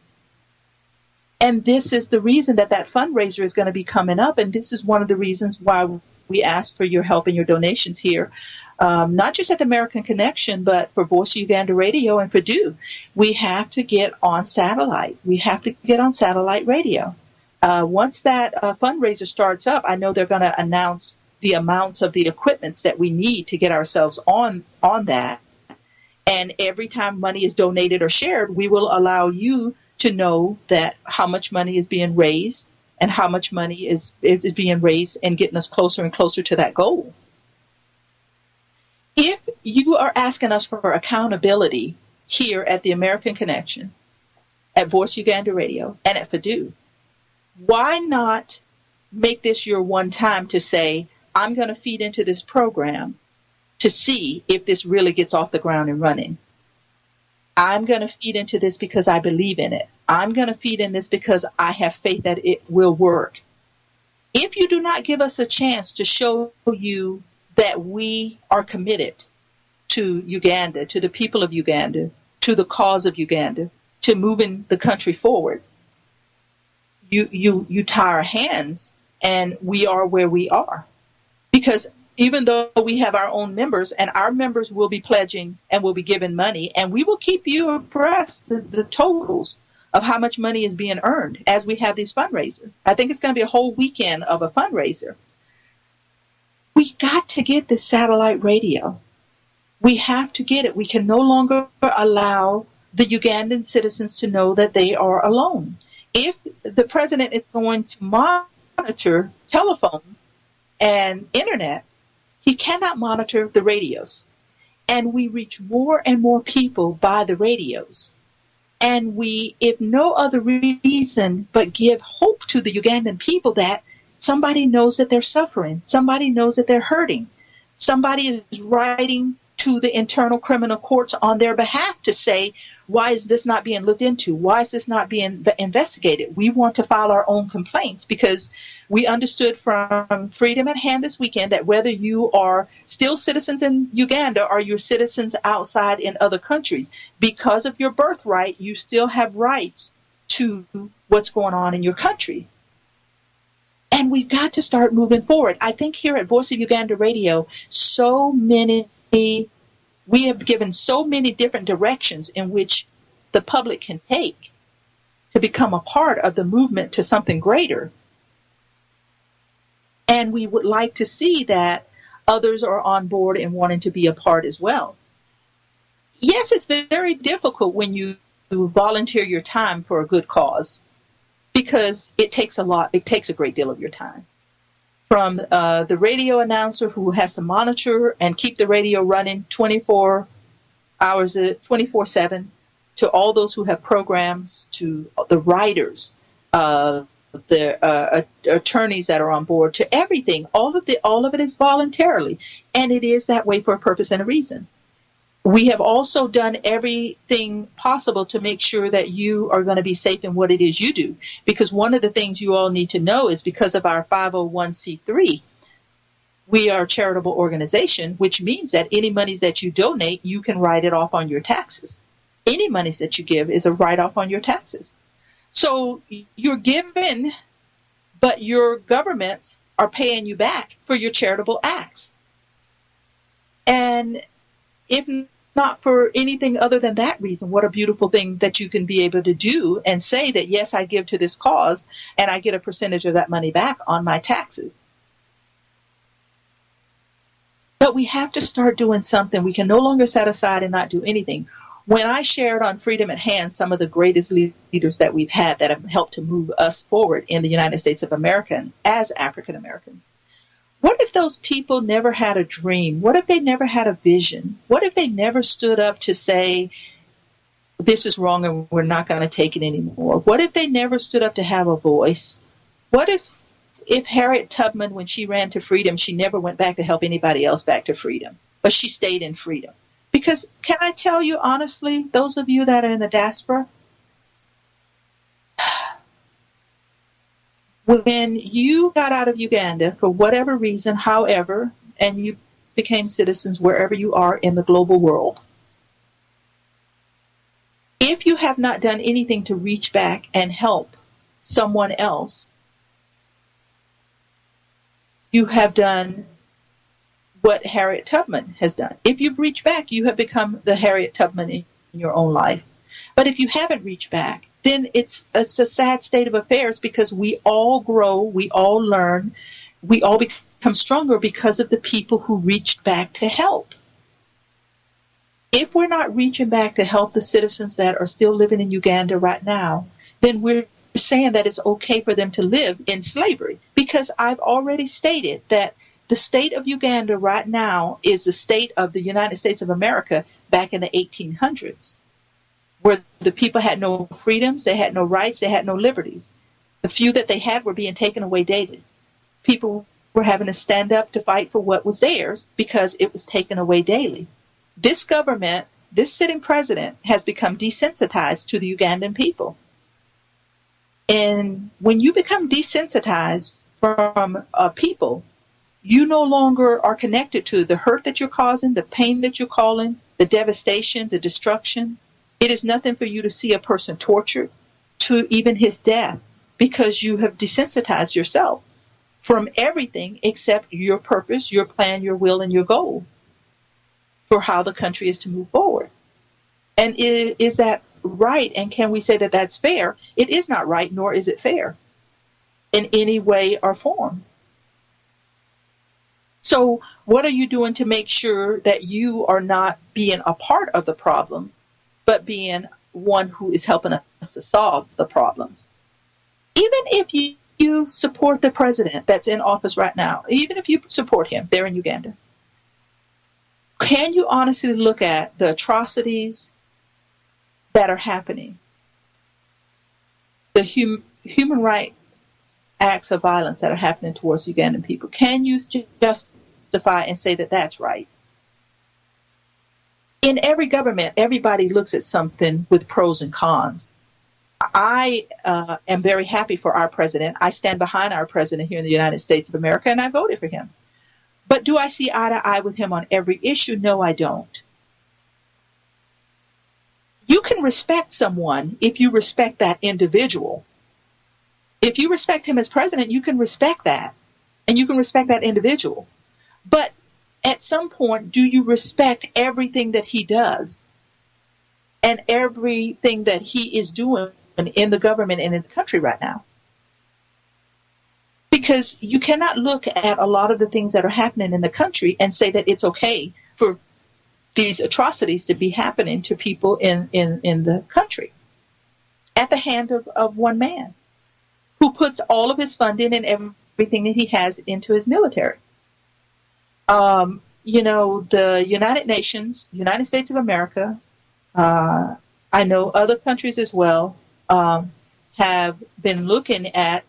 And this is the reason that fundraiser is going to be coming up, and this is one of the reasons why we ask for your help and your donations here, not just at the American Connection, but for Voice of Uganda Radio and for DO. We have to get on satellite. We have to get on satellite radio. Once that fundraiser starts up, I know they're going to announce the amounts of the equipments that we need to get ourselves on that. And every time money is donated or shared, we will allow you to know that how much money is being raised and how much money is being raised and getting us closer and closer to that goal. If you are asking us for accountability here at the American Connection, at Voice Uganda Radio, and at FADU, why not make this your one time to say, I'm going to feed into this program to see if this really gets off the ground and running. I'm going to feed into this because I believe in it. I'm going to feed in this because I have faith that it will work. If you do not give us a chance to show you that we are committed to Uganda, to the people of Uganda, to the cause of Uganda, to moving the country forward, you tie our hands and we are where we are. Because even though we have our own members, and our members will be pledging and will be giving money, and we will keep you abreast of the totals of how much money is being earned as we have these fundraisers. I think it's going to be a whole weekend of a fundraiser. We got to get this satellite radio. We have to get it. We can no longer allow the Ugandan citizens to know that they are alone. If the president is going to monitor telephones and internet, he cannot monitor the radios. And we reach more and more people by the radios. And we, if no other reason, but give hope to the Ugandan people that somebody knows that they're suffering. Somebody knows that they're hurting. Somebody is writing to the internal criminal courts on their behalf to say, why is this not being looked into? Why is this not being investigated? We want to file our own complaints because we understood from Freedom at Hand this weekend that whether you are still citizens in Uganda or you're citizens outside in other countries, because of your birthright, you still have rights to what's going on in your country. And we've got to start moving forward. I think here at Voice of Uganda Radio, we have given so many different directions in which the public can take to become a part of the movement to something greater. And we would like to see that others are on board and wanting to be a part as well. Yes, it's very difficult when you volunteer your time for a good cause because it takes a great deal of your time. From the radio announcer who has to monitor and keep the radio running 24 hours, 24/7, to all those who have programs, to the writers, the attorneys that are on board, to everything. All of it is voluntarily, and it is that way for a purpose and a reason. We have also done everything possible to make sure that you are going to be safe in what it is you do. Because one of the things you all need to know is because of our 501c3, we are a charitable organization, which means that any monies that you donate, you can write it off on your taxes. Any monies that you give is a write-off on your taxes. So you're given, but your governments are paying you back for your charitable acts. And if not for anything other than that reason, what a beautiful thing that you can be able to do and say that, yes, I give to this cause and I get a percentage of that money back on my taxes. But we have to start doing something. We can no longer set aside and not do anything. When I shared on Freedom at Hand some of the greatest leaders that we've had that have helped to move us forward in the United States of America as African Americans, what if those people never had a dream? What if they never had a vision? What if they never stood up to say, this is wrong and we're not going to take it anymore? What if they never stood up to have a voice? What if Harriet Tubman, when she ran to freedom, she never went back to help anybody else back to freedom, but she stayed in freedom? Because can I tell you honestly, those of you that are in the diaspora, when you got out of Uganda, for whatever reason, however, and you became citizens wherever you are in the global world, if you have not done anything to reach back and help someone else, you have done what Harriet Tubman has done. If you've reached back, you have become the Harriet Tubman in your own life. But if you haven't reached back, then it's a sad state of affairs because we all grow, we all learn, we all become stronger because of the people who reached back to help. If we're not reaching back to help the citizens that are still living in Uganda right now, then we're saying that it's okay for them to live in slavery. Because I've already stated that the state of Uganda right now is the state of the United States of America back in the 1800s, where the people had no freedoms, they had no rights, they had no liberties. The few that they had were being taken away daily. People were having to stand up to fight for what was theirs because it was taken away daily. This government, this sitting president, has become desensitized to the Ugandan people. And when you become desensitized from people, you no longer are connected to the hurt that you're causing, the pain that you're causing, the devastation, the destruction. It is nothing for you to see a person tortured to even his death because you have desensitized yourself from everything except your purpose, your plan, your will, and your goal for how the country is to move forward. And is that right? And can we say that that's fair? It is not right, nor is it fair in any way or form. So what are you doing to make sure that you are not being a part of the problem, but being one who is helping us to solve the problems? Even if you support the president that's in office right now, even if you support him there in Uganda, can you honestly look at the atrocities that are happening, the human rights acts of violence that are happening towards Ugandan people? Can you justify and say that that's right? In every government, everybody looks at something with pros and cons. I am very happy for our president. I stand behind our president here in the United States of America, and I voted for him. But do I see eye to eye with him on every issue? No, I don't. You can respect someone if you respect that individual. If you respect him as president, you can respect that, and you can respect that individual. But at some point, do you respect everything that he does and everything that he is doing in the government and in the country right now? Because you cannot look at a lot of the things that are happening in the country and say that it's okay for these atrocities to be happening to people in the country at the hand of one man who puts all of his funding and everything that he has into his military. The United Nations, United States of America, I know other countries as well, have been looking at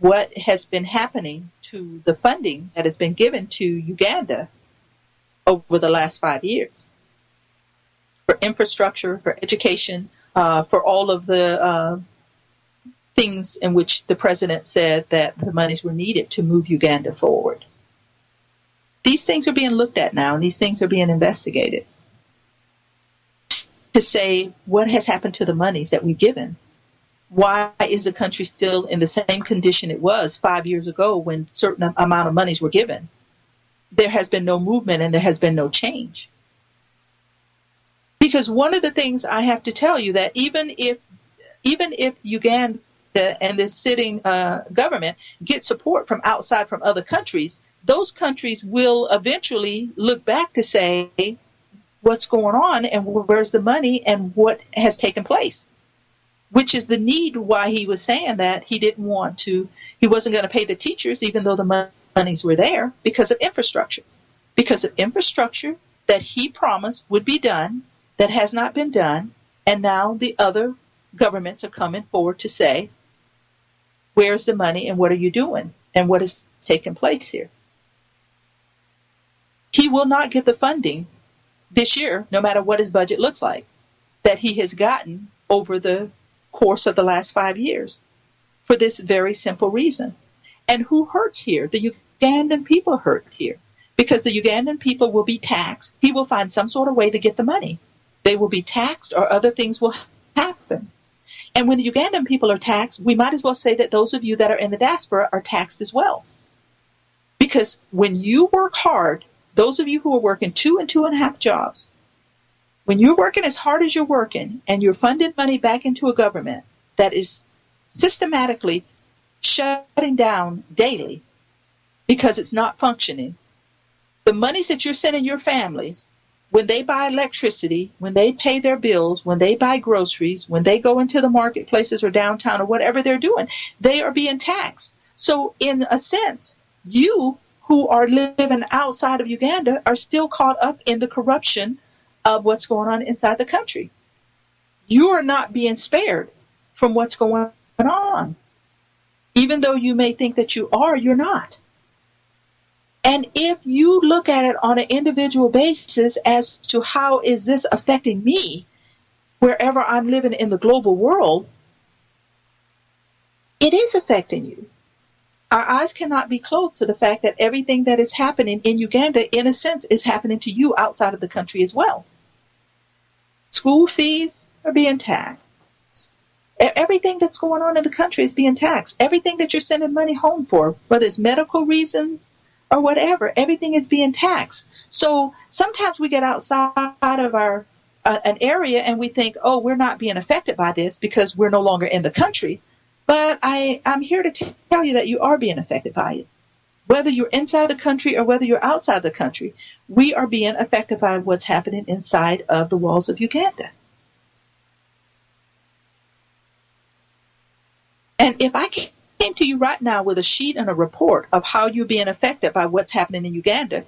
what has been happening to the funding that has been given to Uganda over the last 5 years for infrastructure, for education, for all of the things in which the president said that the monies were needed to move Uganda forward. These things are being looked at now, and these things are being investigated to say what has happened to the monies that we've given. Why is the country still in the same condition it was 5 years ago when certain amount of monies were given? There has been no movement and there has been no change. Because one of the things I have to tell you that even if Uganda and this sitting government get support from outside from other countries, those countries will eventually look back to say what's going on and where's the money and what has taken place. Which is the need why he was saying that he wasn't going to pay the teachers even though the monies were there because of infrastructure. Because of infrastructure that he promised would be done, that has not been done, and now the other governments are coming forward to say, where's the money and what are you doing and what has taken place here? He will not get the funding this year, no matter what his budget looks like, that he has gotten over the course of the last 5 years for this very simple reason. And who hurts here? The Ugandan people hurt here because the Ugandan people will be taxed. He will find some sort of way to get the money. They will be taxed or other things will happen. And when the Ugandan people are taxed, we might as well say that those of you that are in the diaspora are taxed as well. Because when you work hard, those of you who are working 2 and 2.5 jobs, when you're working as hard as you're working and you're funding money back into a government that is systematically shutting down daily because it's not functioning, the monies that you're sending your families, when they buy electricity, when they pay their bills, when they buy groceries, when they go into the marketplaces or downtown or whatever they're doing, they are being taxed. So in a sense, you who are living outside of Uganda are still caught up in the corruption of what's going on inside the country. You are not being spared from what's going on. Even though you may think that you are, you're not. And if you look at it on an individual basis as to how is this affecting me wherever I'm living in the global world, it is affecting you. Our eyes cannot be closed to the fact that everything that is happening in Uganda, in a sense, is happening to you outside of the country as well. School fees are being taxed. Everything that's going on in the country is being taxed. Everything that you're sending money home for, whether it's medical reasons or whatever, everything is being taxed. So sometimes we get outside of an area and we think, oh, we're not being affected by this because we're no longer in the country. But I'm here to tell you that you are being affected by it. Whether you're inside the country or whether you're outside the country, we are being affected by what's happening inside of the walls of Uganda. And if I came to you right now with a sheet and a report of how you're being affected by what's happening in Uganda,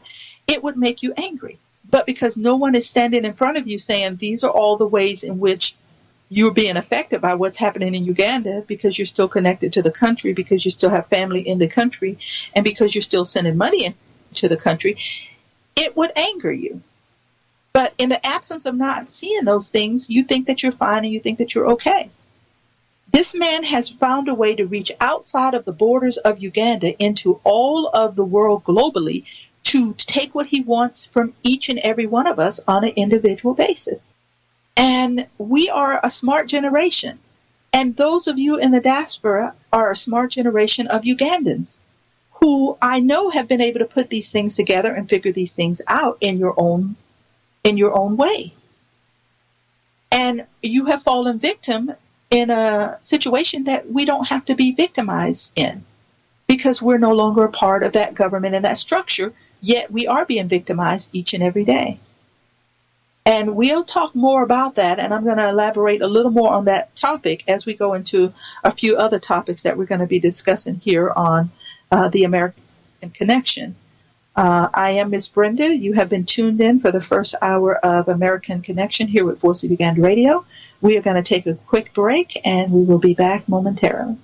it would make you angry. But because no one is standing in front of you saying these are all the ways in which you're being affected by what's happening in Uganda, because you're still connected to the country, because you still have family in the country, and because you're still sending money into the country, it would anger you. But in the absence of not seeing those things, you think that you're fine and you think that you're okay. This man has found a way to reach outside of the borders of Uganda into all of the world globally to take what he wants from each and every one of us on an individual basis. And we are a smart generation. And those of you in the diaspora are a smart generation of Ugandans who I know have been able to put these things together and figure these things out in your own way. And you have fallen victim in a situation that we don't have to be victimized in, because we're no longer a part of that government and that structure, yet we are being victimized each and every day. And we'll talk more about that, and I'm going to elaborate a little more on that topic as we go into a few other topics that we're going to be discussing here on the American Connection. I am Miss Brenda. You have been tuned in for the first hour of American Connection here with Voice of Uganda Radio. We are going to take a quick break, and we will be back momentarily.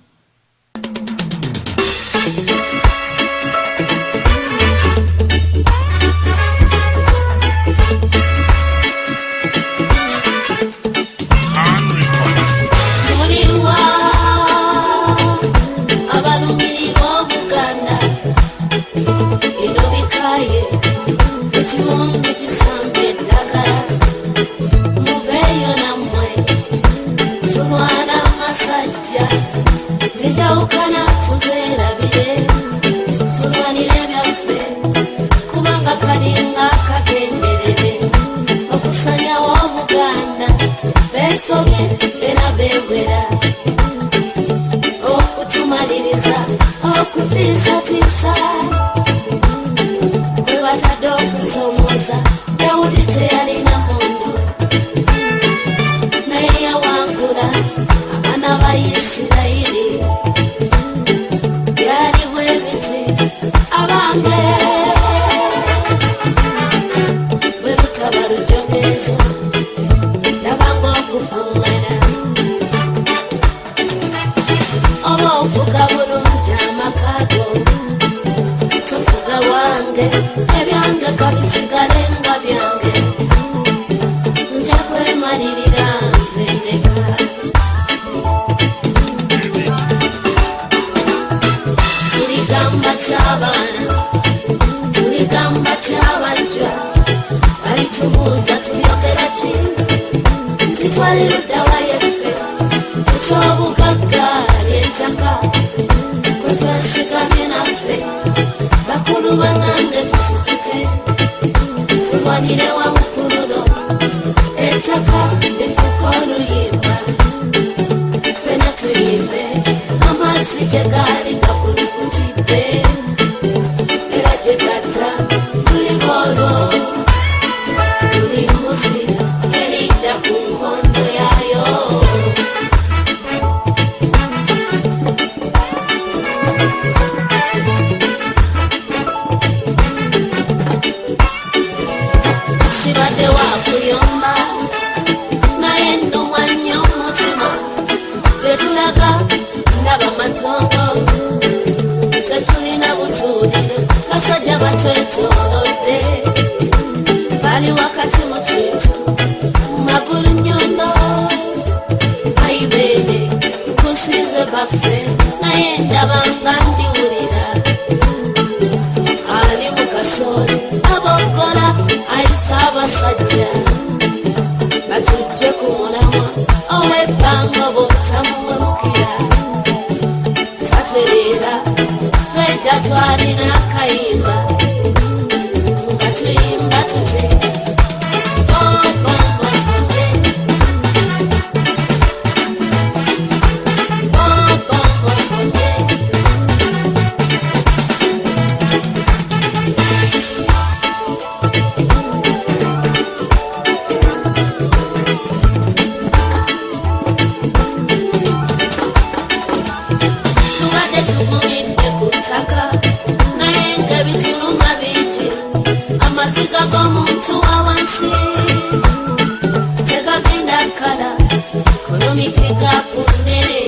omifika kunene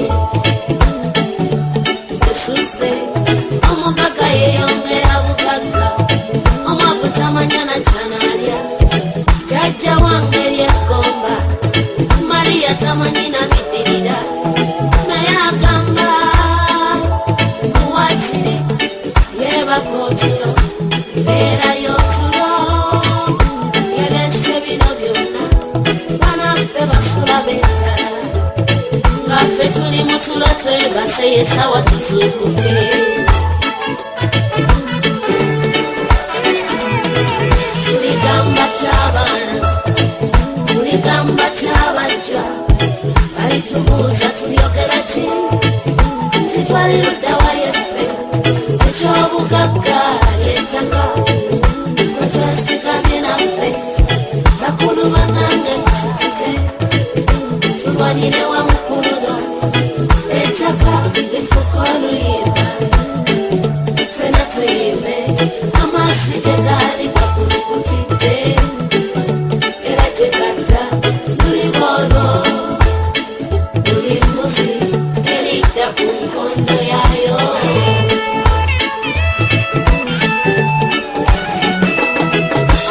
esuse omugaga yeyongera bugaga omavuta manyana chanalya jajja wange lyegomba Maria tamanyina bidirira naye agamba muwakire yebakotulo mbeera y'otulo yelese bino byonna banaffe basula b'entala nga ffe tuli mu tulo twebase yesawa tuzuukuke tuligamba ky'abaana tuligamba ky'abajja balitubuuza tulyogera ki titwaliruddawa yeffe eky'obugagga ly'ettaka kwe twesigamye naffe bakulu bannange tusituke tulwanire wamu ku luno ettaka lifuka oluyimba ffena tuyimbe amasi gye gaali gakulukutidde era gye gatta luli bwono luli mbuzi eridda ku nkondo yaayo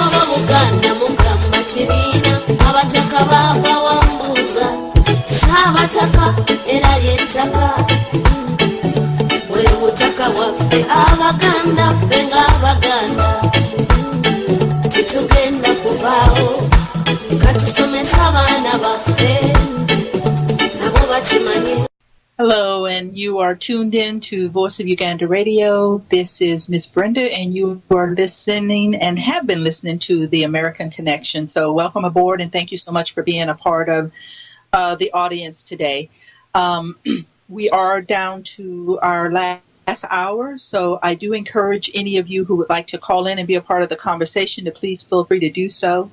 oba Buganda mugamba kibiina abataka baabawambuuza saabataka era lyettaka bwe butaka bwaffe abaganda ffe ng'abaganda titugenda kuvaawo katusomesa abaana baffe nabo bakimanye. Hello, and you are tuned in to Voice of Uganda Radio. This is Miss Brenda, and you are listening and have been listening to the American Connection. So welcome aboard, and thank you so much for being a part of the audience today. We are down to our last hour, so I do encourage any of you who would like to call in and be a part of the conversation to please feel free to do so.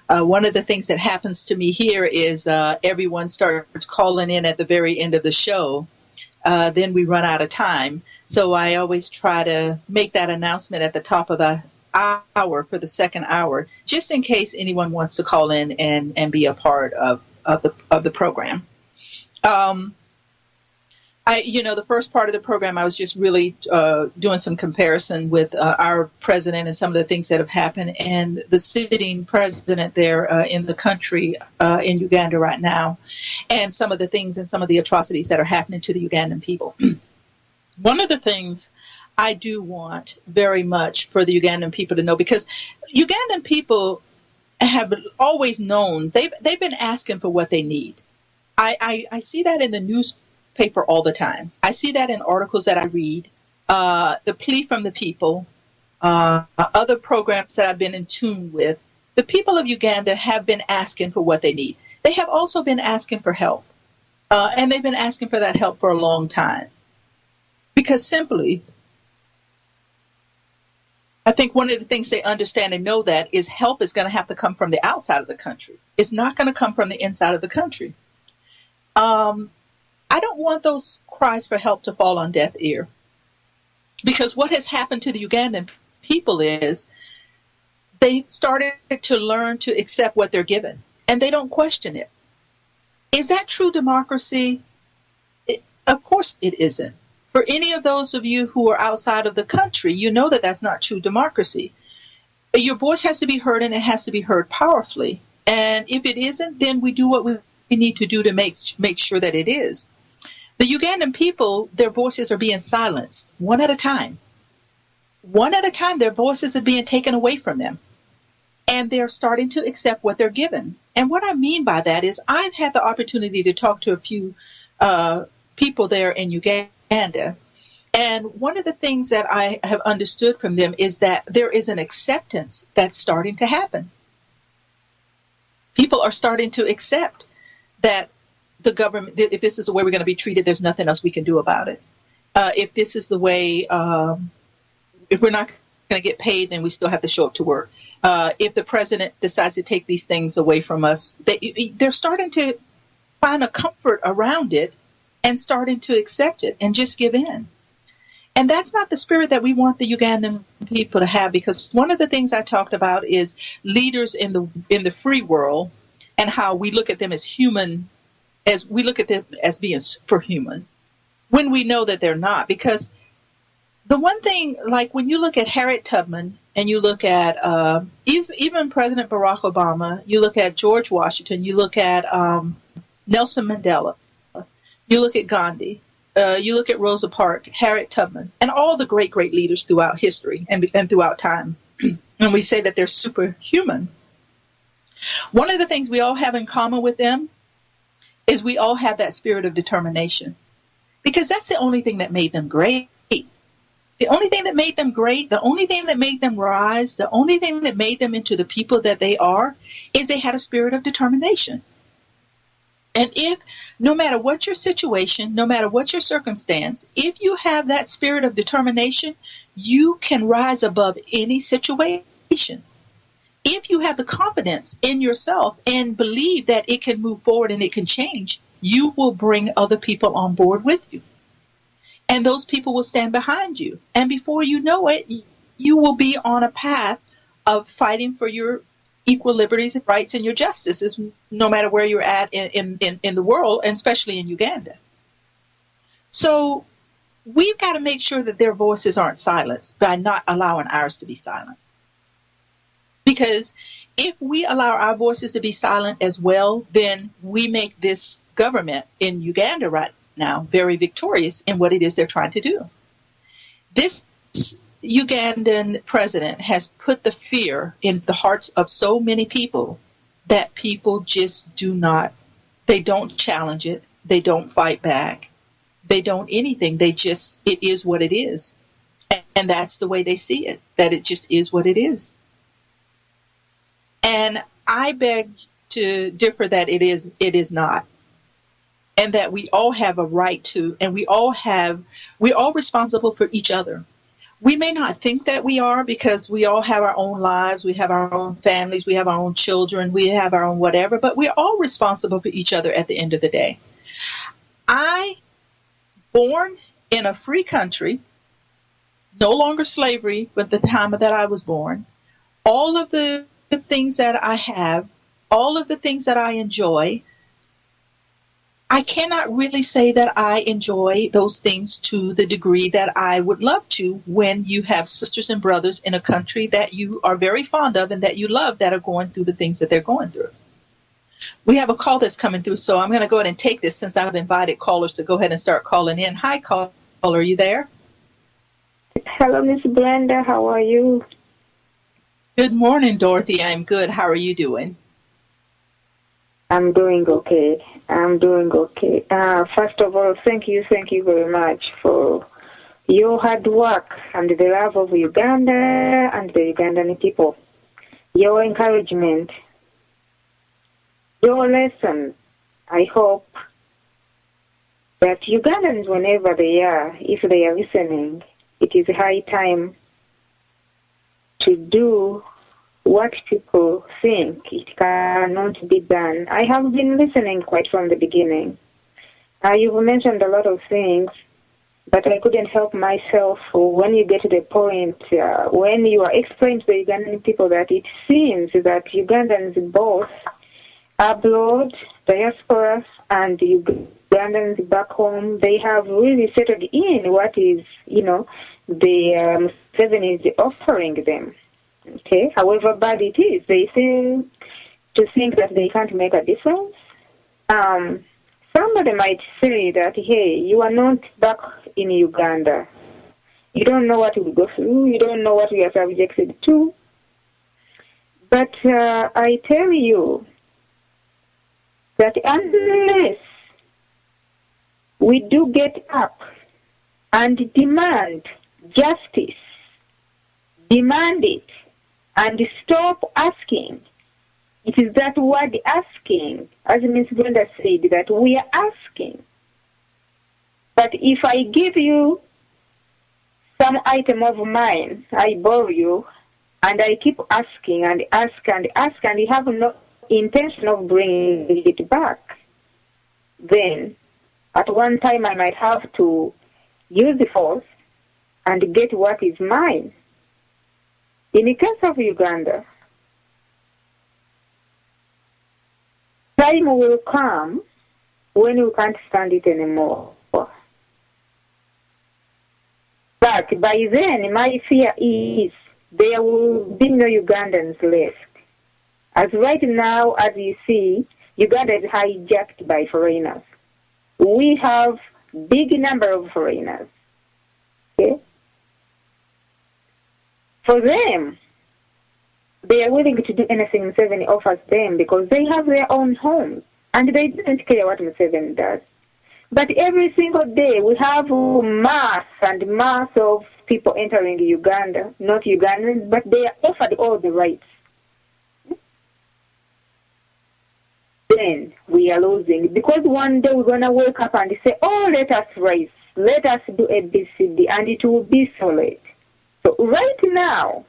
One of the things that happens to me here is everyone starts calling in at the very end of the show. Then we run out of time. So I always try to make that announcement at the top of the hour for the second hour, just in case anyone wants to call in and be a part of the program. The first part of the program, I was just really doing some comparison with our president and some of the things that have happened, and the sitting president there in the country in Uganda right now, and some of the things and some of the atrocities that are happening to the Ugandan people. One of the things I do want very much for the Ugandan people to know, because Ugandan people have always known, they've been asking for what they need. I see that in the newspaper all the time. I see that in articles that I read, the plea from the people, other programs that I've been in tune with. The people of Uganda have been asking for what they need. They have also been asking for help, and they've been asking for that help for a long time. Because simply, I think one of the things they understand and know that is help is going to have to come from the outside of the country. It's not going to come from the inside of the country. I don't want those cries for help to fall on deaf ear, because what has happened to the Ugandan people is they started to learn to accept what they're given, and they don't question it. Is that true democracy? Of course it isn't. For any of those of you who are outside of the country, you know that that's not true democracy. Your voice has to be heard, and it has to be heard powerfully. And if it isn't, then we do what we need to do to make sure that it is. The Ugandan people, their voices are being silenced one at a time. One at a time, their voices are being taken away from them. And they're starting to accept what they're given. And what I mean by that is I've had the opportunity to talk to a few people there in Uganda. And one of the things that I have understood from them is that there is an acceptance that's starting to happen. People are starting to accept that the government, if this is the way we're going to be treated, there's nothing else we can do about it. If this is the way, if we're not going to get paid, then we still have to show up to work. If the president decides to take these things away from us, they're starting to find a comfort around it and starting to accept it and just give in. And that's not the spirit that we want the Ugandan people to have, because one of the things I talked about is leaders in the free world and how we look at them as human as we look at them as being superhuman when we know that they're not. Because the one thing, like when you look at Harriet Tubman and you look at even President Barack Obama, you look at George Washington, you look at Nelson Mandela, you look at Gandhi, you look at Rosa Parks, Harriet Tubman, and all the great, great leaders throughout history and throughout time. And we say that they're superhuman. One of the things we all have in common with them is we all have that spirit of determination, because that's the only thing that made them great. The only thing that made them great, the only thing that made them rise, the only thing that made them into the people that they are, is they had a spirit of determination. And if, no matter what your situation, no matter what your circumstance, if you have that spirit of determination, you can rise above any situation. If you have the confidence in yourself and believe that it can move forward and it can change, you will bring other people on board with you. And those people will stand behind you. And before you know it, you will be on a path of fighting for your equal liberties and rights and your justices, no matter where you're at in the world, and especially in Uganda. So we've got to make sure that their voices aren't silenced by not allowing ours to be silent. Because if we allow our voices to be silent as well, then we make this government in Uganda right now very victorious in what it is they're trying to do. This Ugandan president has put the fear in the hearts of so many people that people just they don't challenge it, they don't fight back, they don't anything, it is what it is. And that's the way they see it, that it just is what it is. And I beg to differ that it is not. And that we all have a right to, and we're all responsible for each other. We may not think that we are, because we all have our own lives, we have our own families, we have our own children, we have our own whatever, but we're all responsible for each other at the end of the day. Born in a free country, no longer slavery, but the time that I was born, all of the things that I have, all of the things that I enjoy, I cannot really say that I enjoy those things to the degree that I would love to when you have sisters and brothers in a country that you are very fond of and that you love that are going through the things that they're going through. We have a call that's coming through, so I'm going to go ahead and take this since I've invited callers to go ahead and start calling in. Hi, caller, are you there? Hello, Miss Brenda. How are you? Good morning, Dorothy. I'm good. How are you doing? I'm doing okay. First of all, thank you very much for your hard work and the love of Uganda and the Ugandan people. Your encouragement, your lesson. I hope that Ugandans, whenever they are, if they are listening, it is high time to do what people think it cannot be done. I have been listening quite from the beginning. You've mentioned a lot of things, but I couldn't help myself when you get to the point, when you are explaining to the Ugandan people that it seems that Ugandans both abroad, diaspora, and Ugandans back home, they have really settled in what is, the Seven is offering them. Okay, however bad it is, they seem to think that they can't make a difference. Somebody might say that, hey, you are not back in Uganda. You don't know what we go through. You don't know what we are subjected to. But I tell you that unless we do get up and demand justice, demand it, and stop asking. It is that word asking, as Ms. Brenda said, that we are asking. But if I give you some item of mine, I borrow you, and I keep asking and ask and ask, and you have no intention of bringing it back, then at one time I might have to use the force and get what is mine. In the case of Uganda, time will come when we can't stand it anymore. But by then, my fear is there will be no Ugandans left. As right now, as you see, Uganda is hijacked by foreigners. We have big number of foreigners. Okay? For them, they are willing to do anything Museveni offers them because they have their own homes and they don't care what Museveni does. But every single day we have mass and mass of people entering Uganda, not Ugandans, but they are offered all the rights. Then we are losing because one day we're going to wake up and say, oh, let us rise, let us do ABCD, and it will be so late. So right now,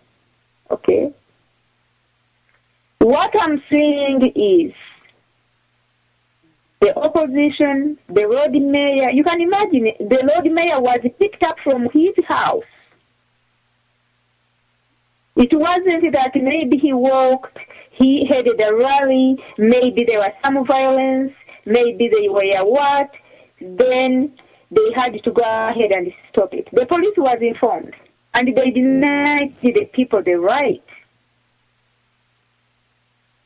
okay, what I'm saying is, the opposition, the road mayor, you can imagine it, the road mayor was picked up from his house. It wasn't that maybe he walked, he headed a rally, maybe there was some violence, maybe they were what, then they had to go ahead and stop it. The police was informed, and they denied the people the right.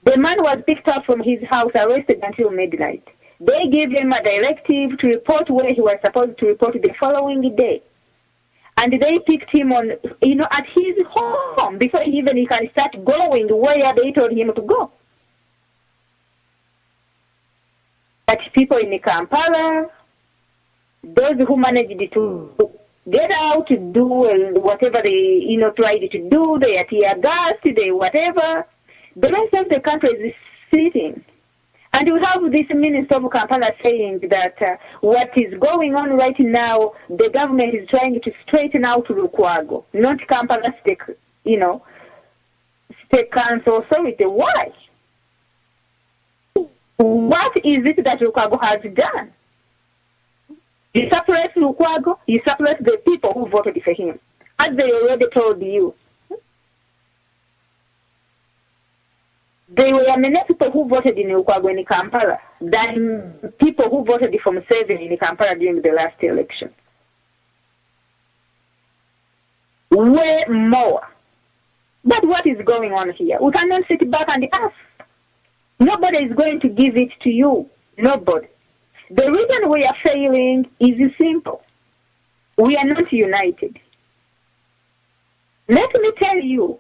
The man was picked up from his house, arrested until midnight. They gave him a directive to report where he was supposed to report the following day. And they picked him on, at his home before he can start going where they told him to go. But people in Kampala, those who managed to get out to do whatever they, tried to do, they are tear gassed, they whatever, the rest of the country is sitting. And we have this Minister of Kampala saying that what is going on right now, the government is trying to straighten out Lukwago, not Kampala State, State Council Authority. Why? What is it that Lukwago has done? You suppress Lukwago, you suppress the people who voted for him, as they already told you. There were many people who voted in Lukwago in Kampala than people who voted for Museveni in Kampala during the last election. Way more. But what is going on here? We cannot sit back and ask. Nobody is going to give it to you. Nobody. The reason we are failing is simple. We are not united. Let me tell you,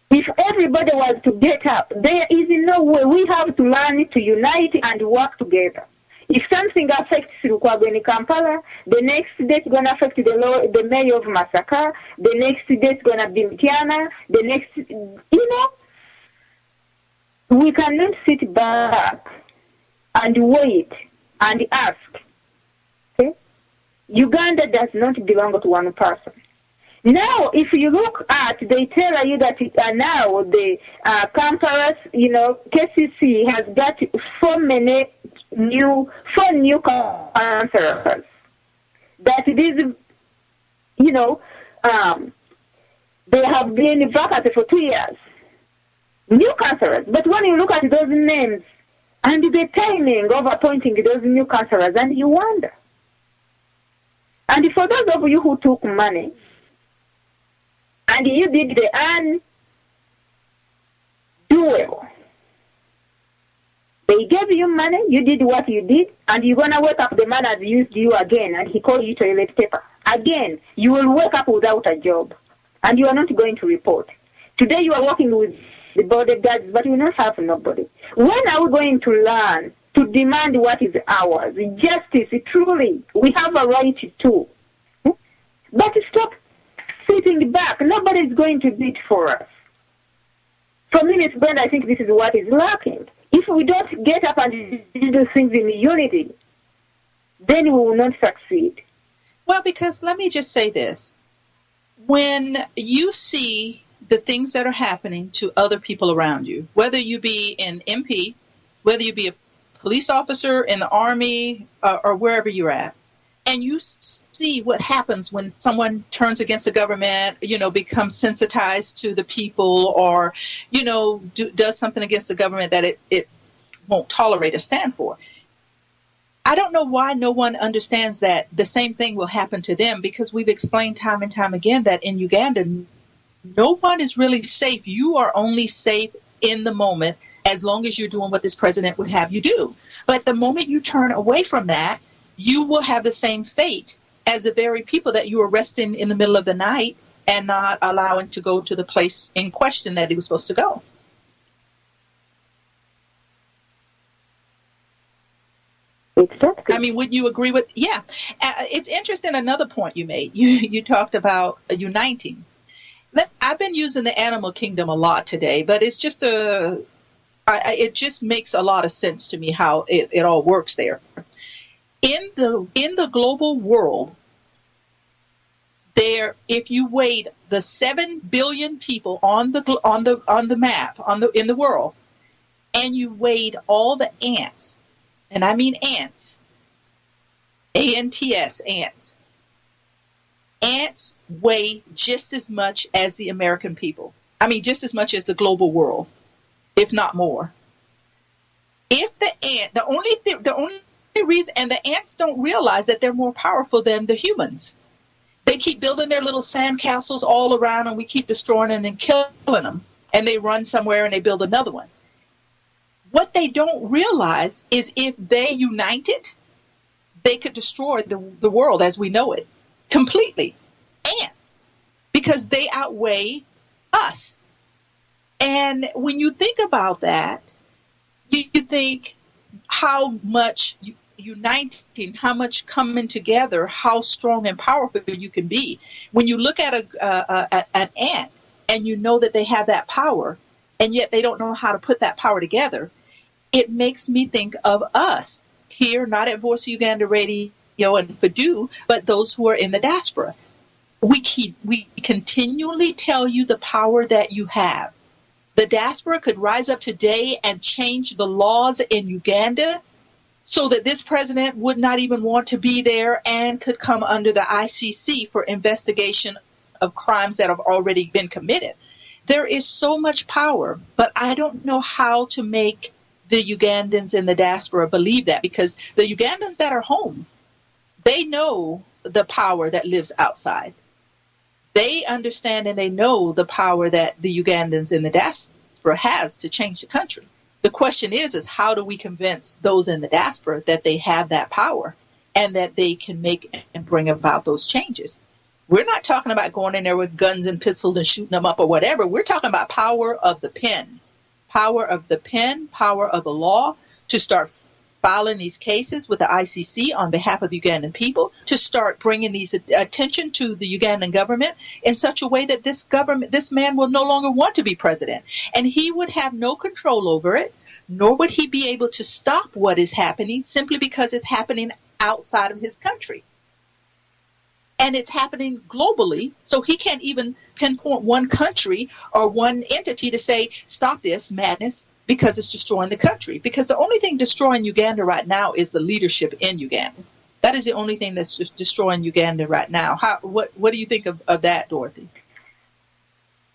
if everybody was to get up, there is no way. We have to learn to unite and work together. If something affects Lukwago in Kampala, the next day it's going to affect the mayor of Masaka, the next day it's going to be Mtiana, the next, we cannot sit back and wait and ask. Okay? Uganda does not belong to one person. Now, if you look at, they tell you that now the Kampala's, KCC has got four new councillors. That it is, they have been vacant for 2 years. New councillors. But when you look at those names and the timing of appointing those new councillors, and you wonder. And for those of you who took money, and you did the undoable. They gave you money, you did what you did, and you're going to wake up, the man has used you again, and he called you toilet paper. Again, you will wake up without a job, and you are not going to report. Today you are working with the bodyguards, but you will not have nobody. When are we going to learn to demand what is ours? Justice, truly, we have a right to. But stop sitting back. Nobody is going to do it for us. For me, Miss Brenda, I think this is what is lacking. If we don't get up and do things in unity, then we will not succeed. Well, because let me just say this. When you see the things that are happening to other people around you, whether you be an MP, whether you be a police officer in the army, or wherever you're at, and you see what happens when someone turns against the government, becomes sensitized to the people, or, does something against the government that it won't tolerate or stand for. don't know why no one understands that the same thing will happen to them, because we've explained time and time again that in Uganda, no one is really safe. You are only safe in the moment as long as you're doing what this president would have you do. But the moment you turn away from that, you will have the same fate as the very people that you were arresting in the middle of the night and not allowing to go to the place in question that he was supposed to go. Exactly. I mean, would you agree with? Yeah. It's interesting. Another point you made. You talked about uniting. I've been using the animal kingdom a lot today, but it's just it just makes a lot of sense to me how it all works there. In the global world, if you weighed the 7 billion people on the map in the world, and you weighed all the ants, and I mean ants, ants, ants. Ants weigh just as much as the American people. I mean, just as much as the global world, if not more. If the only reason, and the ants don't realize that they're more powerful than the humans. They keep building their little sand castles all around, and we keep destroying them and killing them. And they run somewhere and they build another one. What they don't realize is if they united, they could destroy the world as we know it completely. Ants. Because they outweigh us. And when you think about that, you think how much uniting, how much coming together, how strong and powerful you can be. When you look at an ant and you know that they have that power, and yet they don't know how to put that power together, it makes me think of us here, not at Voice of Uganda Radio and Fadu, but those who are in the diaspora. We continually tell you the power that you have. The diaspora could rise up today and change the laws in Uganda so that this president would not even want to be there and could come under the ICC for investigation of crimes that have already been committed. There is so much power, but I don't know how to make the Ugandans in the diaspora believe that, because the Ugandans that are home, they know the power that lives outside. They understand and they know the power that the Ugandans in the diaspora has to change the country. The question is how do we convince those in the diaspora that they have that power and that they can make and bring about those changes? We're not talking about going in there with guns and pistols and shooting them up or whatever. We're talking about power of the pen. Power of the pen, power of the law, to start filing these cases with the ICC on behalf of the Ugandan people, to start bringing these attention to the Ugandan government in such a way that this man will no longer want to be president. And he would have no control over it, nor would he be able to stop what is happening simply because it's happening outside of his country. And it's happening globally, so he can't even pinpoint one country or one entity to say, stop this madness, because it's destroying the country. Because the only thing destroying Uganda right now is the leadership in Uganda. That is the only thing that's just destroying Uganda right now. What do you think of that, Dorothy?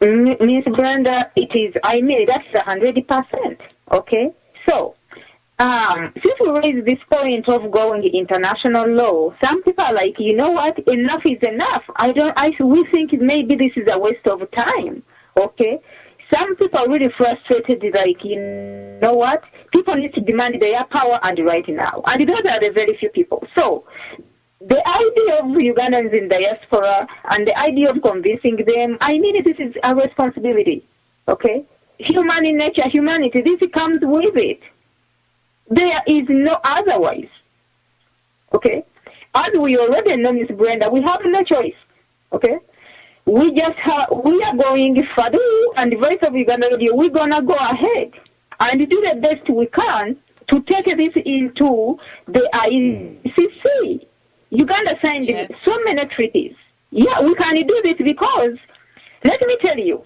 Miss Brenda, that's 100%. Okay? So, since we raised this point of going international law, some people are like, you know what, enough is enough. We think maybe this is a waste of time. Okay? Some people are really frustrated, like, you know what, people need to demand their power and right now. And those are the very few people. So, the idea of Ugandans in diaspora and the idea of convincing them, this is a responsibility. Okay? Human in nature, humanity, this comes with it. There is no otherwise. Okay? As we already know, Miss Brenda, we have no choice. Okay? We are going further, and the Voice of Uganda Radio, we're going to go ahead and do the best we can to take this into the ICC. Uganda signed so many treaties. Yeah, we can do this because, let me tell you,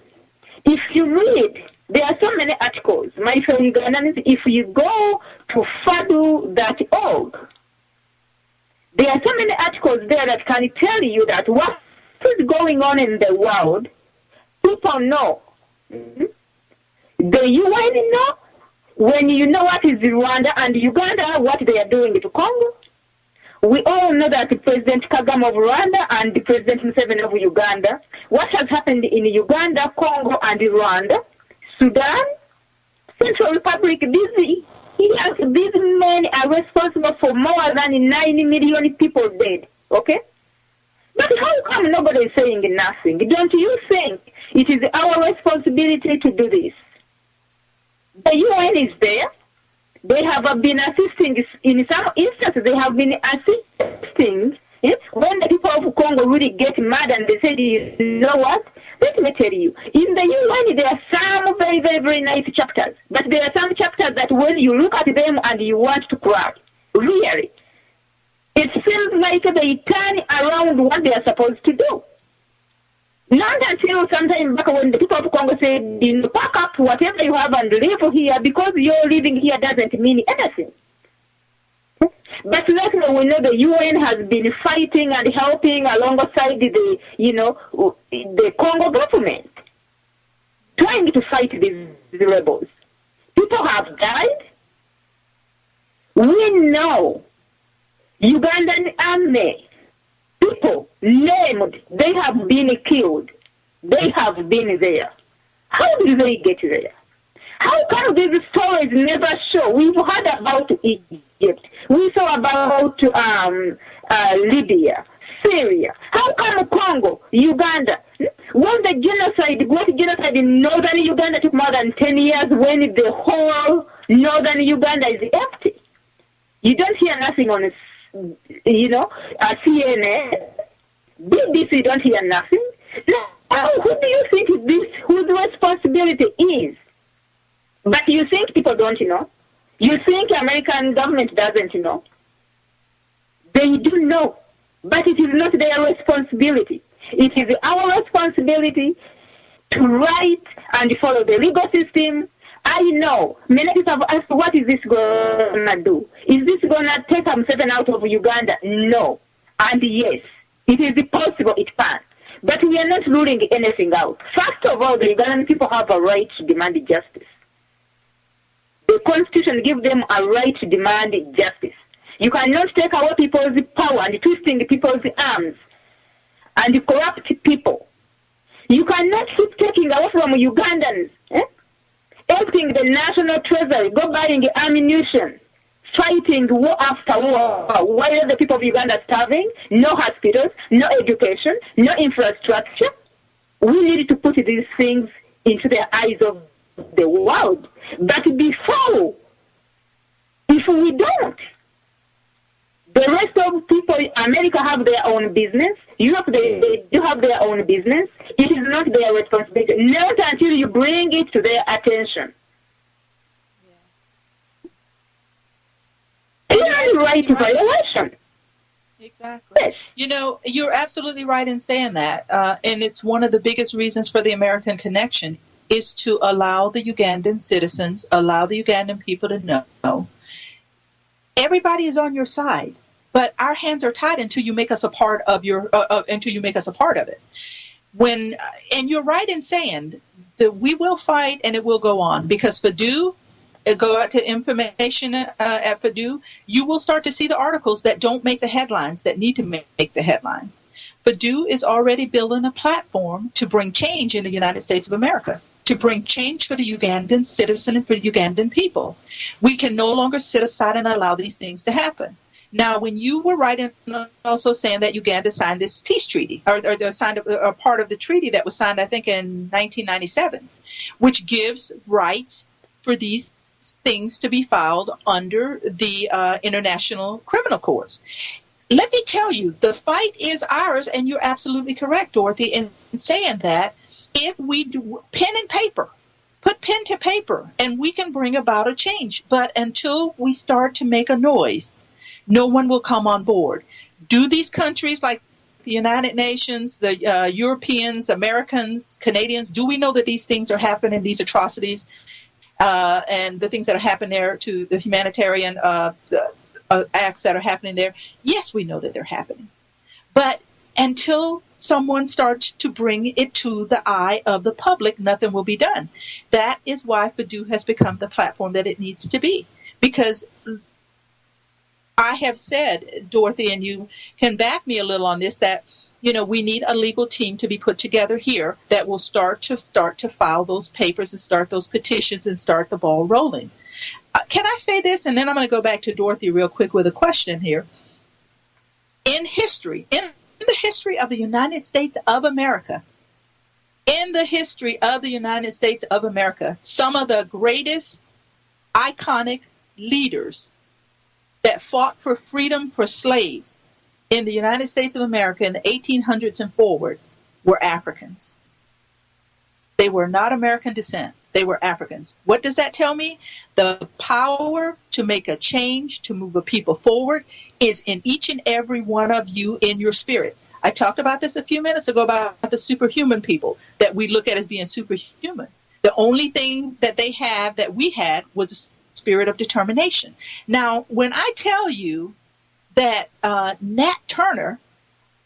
if you read, there are so many articles. My fellow Ugandans, if you go to fadu.org, there are so many articles there that can tell you that what is going on in the world, people know. The UN know, when you know what is Rwanda and Uganda, what they are doing to Congo. We all know that President Kagame of Rwanda and President Museveni of Uganda, what has happened in Uganda, Congo, and Rwanda, Sudan, Central Republic, these men are responsible for more than 9 million people dead, okay? But how come nobody is saying nothing? Don't you think it is our responsibility to do this? The UN is there. They have been assisting, in some instances, they have been assisting when the people of Congo really get mad and they say, you know what? Let me tell you, in the UN there are some very, very, very nice chapters, but there are some chapters that when you look at them and you want to cry, really. It seems like they turn around what they are supposed to do. Not until sometime back when the people of Congo said, pack up whatever you have and live here, because you're living here doesn't mean anything. But luckily we know the UN has been fighting and helping alongside the Congo government, trying to fight these rebels. People have died. We know Ugandan army, people named, they have been killed. They have been there. How did they get there? How come these stories never show? We've heard about Egypt. We saw about Libya, Syria. How come Congo, Uganda? When the great genocide in northern Uganda took more than 10 years, when the whole northern Uganda is empty. You don't hear nothing on CNN. BBC, you don't hear nothing. Now, who do you think whose responsibility is? But you think people don't know? You think American government doesn't know? They do know, but it is not their responsibility. It is our responsibility to write and follow the legal system. I know many people have asked, what is this going to do? Is this going to take Museveni out of Uganda? No. And yes, it is possible it can. But we are not ruling anything out. First of all, the Ugandan people have a right to demand justice. The Constitution gives them a right to demand justice. You cannot take away people's power and twisting people's arms and corrupt people. You cannot keep taking away from Ugandans, emptying the national treasury, go buying ammunition, fighting war after war, while the people of Uganda are starving, no hospitals, no education, no infrastructure. We need to put these things into the eyes of the world. But before, if we don't, the rest of people, America have their own business, Europe, they do have their own business. It is not their responsibility, not until you bring it to their attention. It's right violation. Exactly. Yes. You know, you're absolutely right in saying that. And it's one of the biggest reasons for the American connection is to allow the Ugandan citizens, allow the Ugandan people to know everybody is on your side, but our hands are tied until you make us a part of it. And you're right in saying that we will fight and it will go on, because Purdue, go out to information at Purdue, you will start to see the articles that don't make the headlines that need to make the headlines. Purdue is already building a platform to bring change in the United States of America, to bring change for the Ugandan citizen and for the Ugandan people. We can no longer sit aside and allow these things to happen. Now, when you were writing, also saying that Uganda signed this peace treaty, or signed a part of the treaty that was signed, I think, in 1997, which gives rights for these things to be filed under the International Criminal Courts. Let me tell you, the fight is ours, and you're absolutely correct, Dorothy, in saying that if we do pen and paper, put pen to paper, and we can bring about a change. But until we start to make a noise, no one will come on board. Do these countries like the United Nations, the Europeans, Americans, Canadians, do we know that these things are happening, these atrocities, and the things that are happening there, to the humanitarian acts that are happening there? Yes, we know that they're happening. But until someone starts to bring it to the eye of the public, nothing will be done. That is why FADU has become the platform that it needs to be. Because I have said, Dorothy, and you can back me a little on this, that we need a legal team to be put together here that will start to file those papers and start those petitions and start the ball rolling. Can I say this? And then I'm going to go back to Dorothy real quick with a question here. In the history of the United States of America, some of the greatest iconic leaders that fought for freedom for slaves in the United States of America in the 1800s and forward were Africans. They were not American descent. They were Africans. What does that tell me? The power to make a change, to move a people forward, is in each and every one of you in your spirit. I talked about this a few minutes ago about the superhuman people that we look at as being superhuman. The only thing that they have that we had was a spirit of determination. Now, when I tell you that Nat Turner,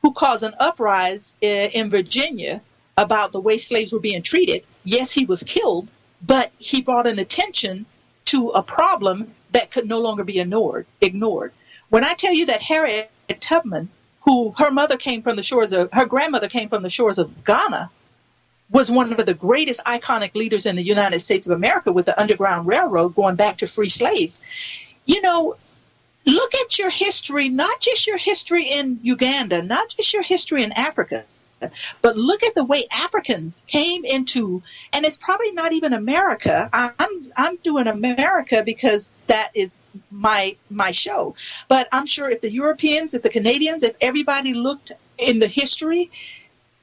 who caused an uprising in Virginia about the way slaves were being treated, yes, he was killed, but he brought an attention to a problem that could no longer be ignored. When I tell you that Harriet Tubman, who her grandmother came from the shores of Ghana, was one of the greatest iconic leaders in the United States of America with the Underground Railroad going back to free slaves. Look at your history, not just your history in Uganda, not just your history in Africa, but look at the way Africans came into, and it's probably not even America. I'm doing America because that is my show. But I'm sure if the Europeans, if the Canadians, if everybody looked in the history,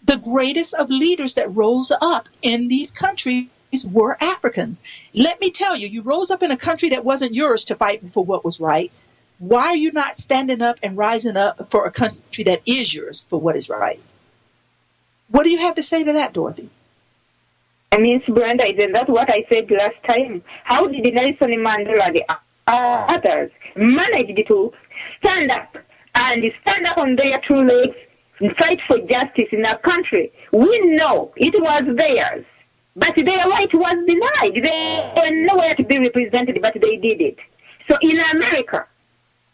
the greatest of leaders that rose up in these countries were Africans. Let me tell you, you rose up in a country that wasn't yours to fight for what was right. Why are you not standing up and rising up for a country that is yours for what is right? What do you have to say to that, Dorothy? Miss Brenda, isn't that what I said last time? How did Nelson Mandela and the others manage to stand up on their two legs and fight for justice in our country? We know it was theirs, but their right was denied. They were nowhere to be represented, but they did it. So in America,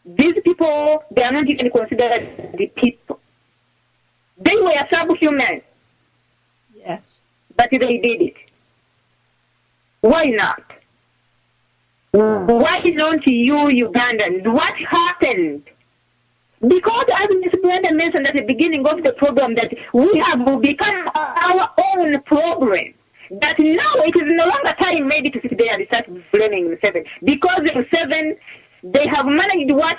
these people, they are not even considered the people. They were subhuman. Yes. But they did it. Why not? Why don't you Ugandans? What happened? Because as Ms. Brenda mentioned at the beginning of the program, that we have become our own problem. That now it is no longer time maybe to sit there and start blaming Museveni. Because Museveni, they have managed what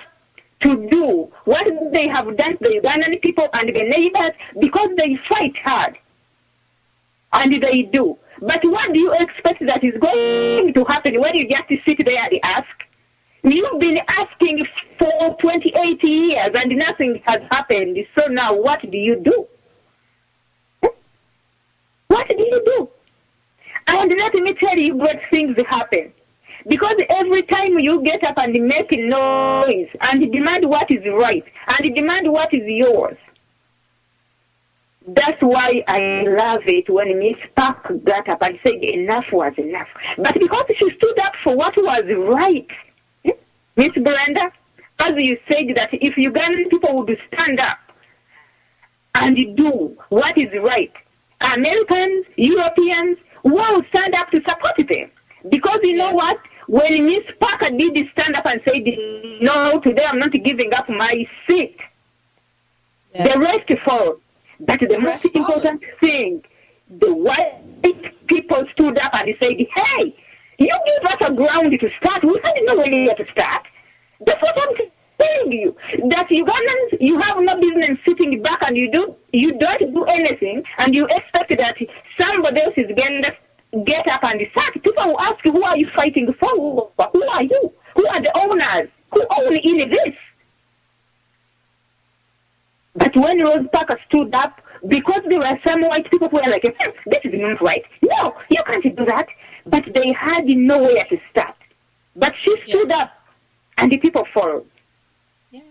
to do, what they have done to the Ugandan people and the neighbors, because they fight hard. And they do. But what do you expect that is going to happen when you just sit there and ask? You've been asking for 28 years and nothing has happened. So now what do you do? What do you do? And let me tell you what things happen. Because every time you get up and make noise and demand what is right and demand what is yours, that's why I love it when Miss Park got up and said enough was enough. But because she stood up for what was right, Miss Brenda, as you said that if Ugandan people would stand up and do what is right, Americans, Europeans will stand up to support them. Because you know what? When Miss Parker did stand up and said, no, today I'm not giving up my seat, the rest followed. But the most important thing, the white people stood up and said, hey, you give us a ground to start. We had no way to start. That's what I'm telling you. That Ugandans, you have no business sitting back and you don't do anything and you expect that somebody else is going to get up and start. People will ask, who are you fighting for? Who are you? Who are the owners? Who own in this? But when Rose Parker stood up, because there were some white people who were like, this is not right. No, you can't do that. But they had nowhere to start. But she stood up, and the people followed. Yeah.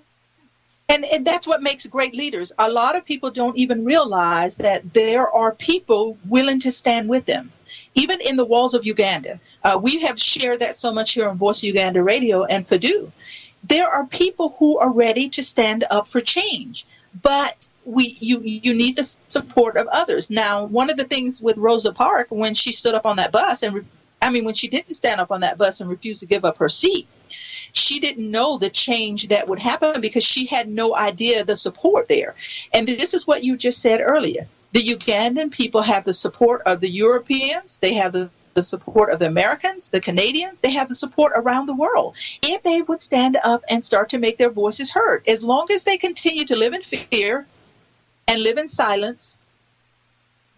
And that's what makes great leaders. A lot of people don't even realize that there are people willing to stand with them. Even in the walls of Uganda, we have shared that so much here on Voice of Uganda Radio and FADU. There are people who are ready to stand up for change, but you need the support of others. Now, one of the things with Rosa Parks, when she stood up on that bus when she didn't stand up on that bus and refused to give up her seat, she didn't know the change that would happen because she had no idea the support there. And this is what you just said earlier. The Ugandan people have the support of the Europeans. They have the support of the Americans, the Canadians. They have the support around the world. If they would stand up and start to make their voices heard, as long as they continue to live in fear and live in silence,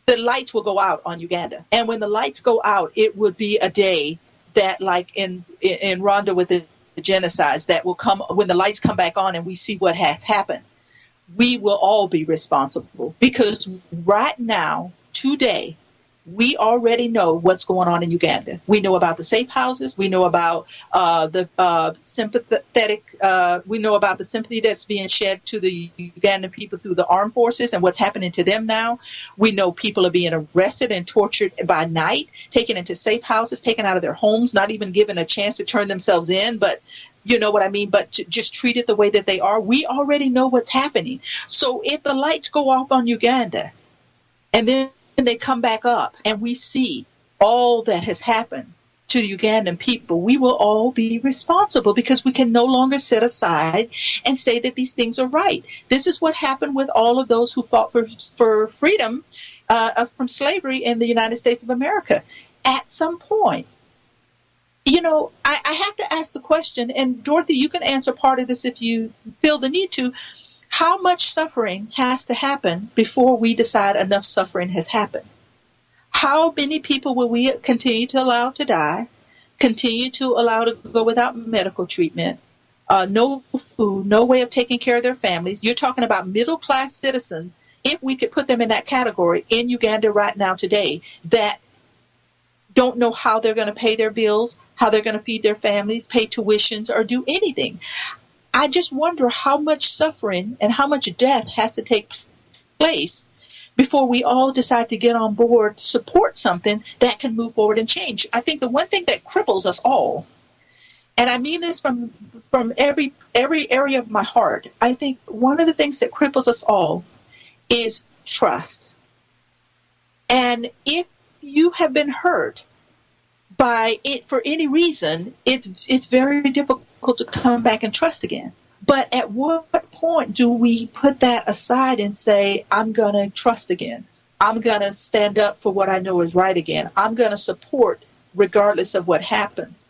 the lights will go out on Uganda. And when the lights go out, it would be a day that, like in Rwanda with the genocides, that will come when the lights come back on and we see what has happened. We will all be responsible because right now, today, we already know what's going on in Uganda. We know about the safe houses. We know about the sympathetic. We know about the sympathy that's being shed to the Ugandan people through the armed forces and what's happening to them now. We know people are being arrested and tortured by night, taken into safe houses, taken out of their homes, not even given a chance to turn themselves in, but you know what I mean, but just treated the way that they are. We already know what's happening. So if the lights go off on Uganda and then they come back up and we see all that has happened to the Ugandan people, we will all be responsible because we can no longer sit aside and say that these things are right. This is what happened with all of those who fought for freedom from slavery in the United States of America. At some point, you know, I have to ask the question, and Dorothy, you can answer part of this if you feel the need to. How much suffering has to happen before we decide enough suffering has happened? How many people will we continue to allow to die, continue to allow to go without medical treatment, no food, no way of taking care of their families? You're talking about middle-class citizens, if we could put them in that category in Uganda right now today, that don't know how they're going to pay their bills, how they're going to feed their families, pay tuitions, or do anything. I just wonder how much suffering and how much death has to take place before we all decide to get on board to support something that can move forward and change. I think the one thing that cripples us all, and I mean this from every area of my heart, I think one of the things that cripples us all is trust. And if you have been hurt by it for any reason, it's very difficult to come back and trust again. But at what point do we put that aside and say, I'm going to trust again? I'm going to stand up for what I know is right again. I'm going to support regardless of what happens.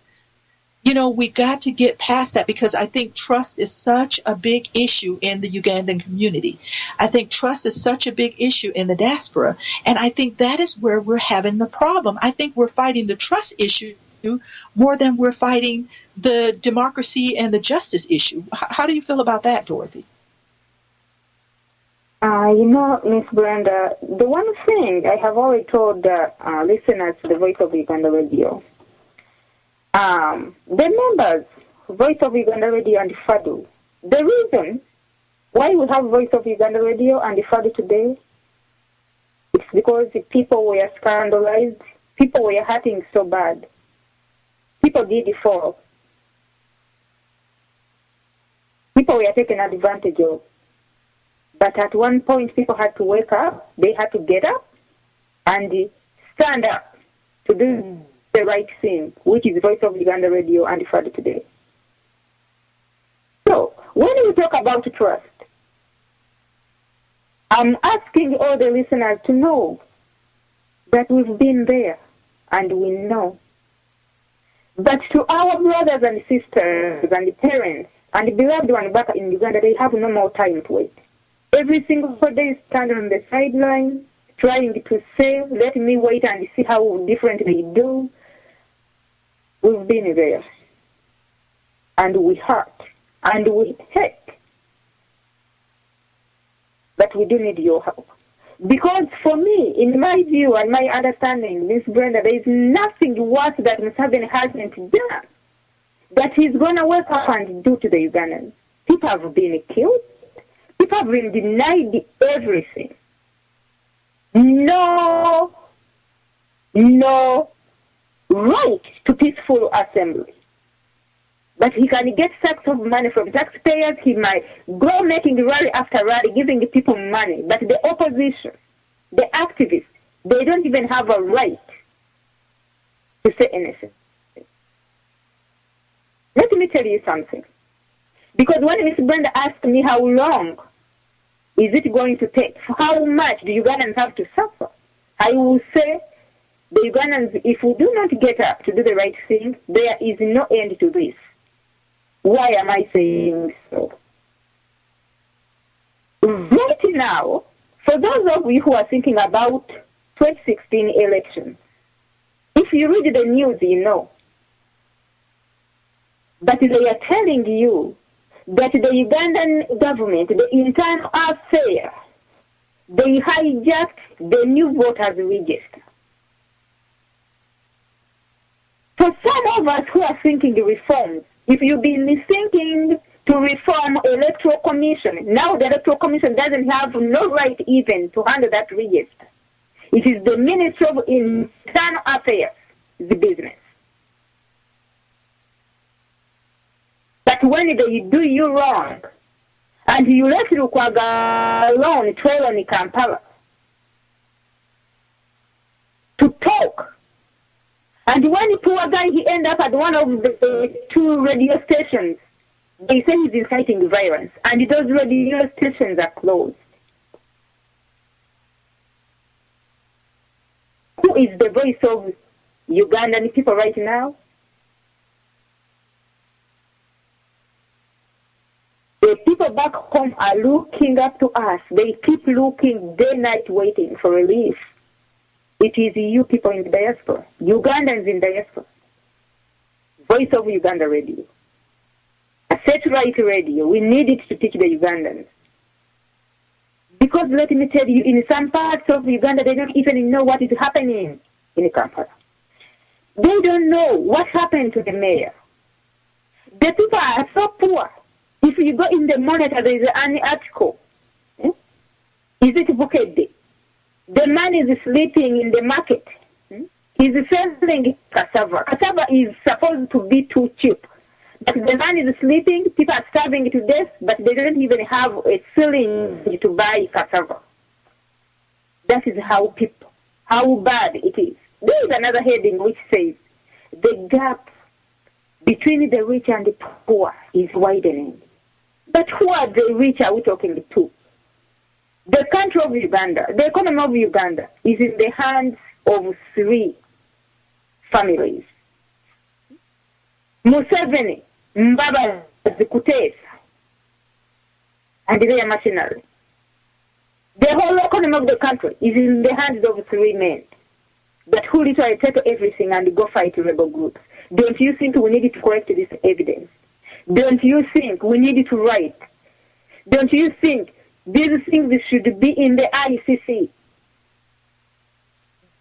You know, we got to get past that because I think trust is such a big issue in the Ugandan community. I think trust is such a big issue in the diaspora. And I think that is where we're having the problem. I think we're fighting the trust issue more than we're fighting the democracy and the justice issue. How do you feel about that, Dorothy? You know, Miss Brenda, the one thing I have always told the listeners to the Voice of Uganda Radio, the members, Voice of Uganda Radio and FADU, the reason why we have Voice of Uganda Radio and FADU today, it's because the people were scandalized, people were hurting so bad, people did fall, people were taken advantage of. But at one point, people had to wake up, they had to get up and stand up to do the right thing, which is Voice of Uganda Radio and FADU today. So, when we talk about trust, I'm asking all the listeners to know that we've been there and we know. But to our brothers and sisters and parents and beloved ones back in Uganda, they have no more time to wait. Every single day stand on the sideline, trying to say, let me wait and see how different they do. We've been there. And we hurt. And we hate. But we do need your help. Because for me, in my view and my understanding, Miss Brenda, there is nothing worse that Museveni hasn't done that he's going to wake up and do to the Ugandans. People have been killed. people have been denied everything. No right to peaceful assembly. But he can get sacks of money from taxpayers. He might go making rally after rally, giving people money. But the opposition, the activists, they don't even have a right to say anything. Let me tell you something. Because when Miss Brenda asked me how long is it going to take, how much do Ugandans have to suffer, I will say the Ugandans, if we do not get up to do the right thing, there is no end to this. Why am I saying so? Right now, for those of you who are thinking about 2016 elections, if you read the news, you know. But they are telling you that the Ugandan government, the internal affairs, they hijacked the new voters register. For some of us who are thinking reforms, if you've been thinking to reform electoral commission, now the electoral commission doesn't have no right even to handle that register. It is the Ministry of Internal Affairs, the business. But when they do you wrong, and you let Lukwaga alone, trail on Kampala, to talk, and when poor guy, he end up at one of the two radio stations, they say he's inciting violence, and those radio stations are closed. Who is the voice of Ugandan people right now? The people back home are looking up to us. They keep looking day and night waiting for relief. It is you people in the diaspora, Ugandans in diaspora. Voice of Uganda Radio. A satellite radio. We need it to teach the Ugandans. Because let me tell you, in some parts of Uganda, they don't even know what is happening in Kampala. They don't know what happened to the mayor. The people are so poor. If you go in the monitor, there is an article. Is it Bukede? The man is sleeping in the market. He's selling cassava. Cassava is supposed to be too cheap. But the man is sleeping, people are starving to death, but they don't even have a ceiling to buy cassava. That is how bad it is. There is another heading which says, the gap between the rich and the poor is widening. But who are the rich are we talking to? The country of Uganda, the economy of Uganda is in the hands of three families. Museveni, Mbaba, Kutesa, and their machinery. The whole economy of the country is in the hands of three men that who literally take everything and go fight rebel groups. Don't you think we need to correct this evidence? Don't you think we need to write? Don't you think these things should be in the ICC?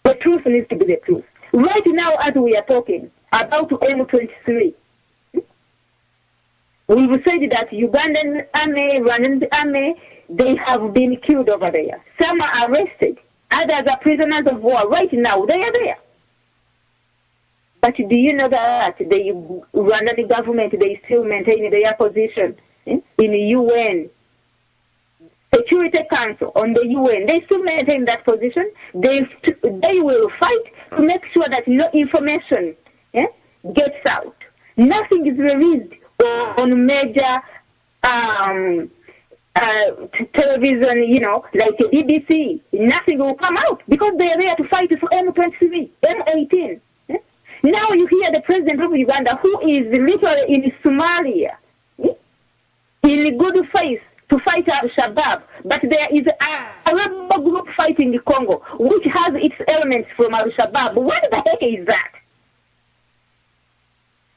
The truth needs to be the truth. Right now, as we are talking about M23, we've said that Ugandan army, Rwandan army, they have been killed over there. Some are arrested. Others are prisoners of war. Right now, they are there. But do you know that the Rwandan government, they still maintain their position in the UN Security Council, on the UN? They still maintain that position. They will fight to make sure that no information gets out. Nothing is released on major television, like the BBC. Nothing will come out because they are there to fight for M23, M18. Now you hear the president of Uganda, who is literally in Somalia, in good faith to fight Al-Shabaab, but there is a rebel group fighting the Congo, which has its elements from Al-Shabaab. What the heck is that?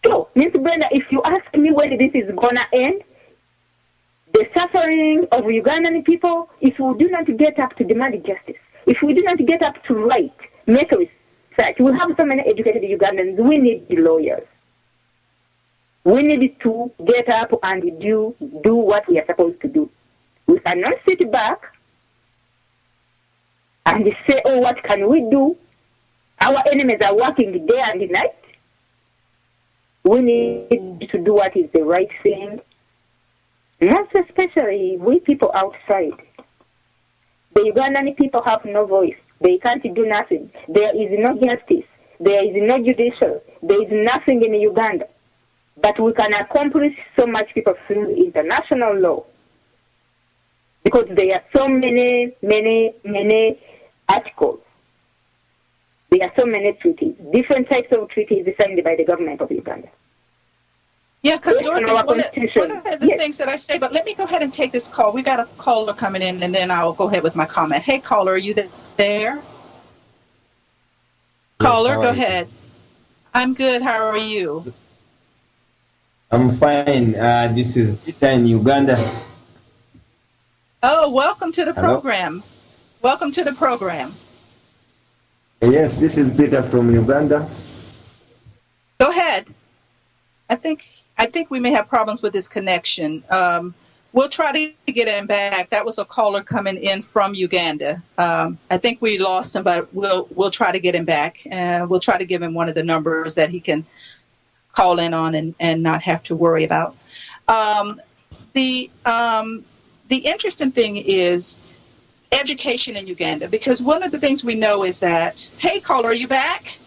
So, Ms. Brenda, if you ask me when this is going to end, the suffering of Ugandan people, if we do not get up to demand justice, if we do not get up to write, make a research, we have so many educated Ugandans, we need lawyers. We need to get up and do what we are supposed to do. We cannot sit back and say, oh, what can we do? Our enemies are working day and night. We need to do what is the right thing. Most especially we people outside. The Ugandan people have no voice. They can't do nothing. There is no justice. There is no judicial. There is nothing in Uganda. But we can accomplish so much people through international law. Because there are so many articles. There are so many treaties, different types of treaties signed by the government of Uganda. Yeah, because Dorothy, one of the things that I say, but let me go ahead and take this call. We got a caller coming in, and then I'll go ahead with my comment. Hey, caller, are you there? Yes, Caller, go ahead. I'm good. How are you? I'm fine. This is Peter in Uganda. Oh, welcome to the Hello? program. Welcome to the program. Yes, this is Peter from Uganda. Go ahead. I think we may have problems with this connection. We'll try to get him back. That was a caller coming in from Uganda. I think we lost him, but we'll try to get him back. We'll try to give him one of the numbers that he can call in on and not have to worry about. The interesting thing is education in Uganda, because one of the things we know is that, hey, caller, are you back?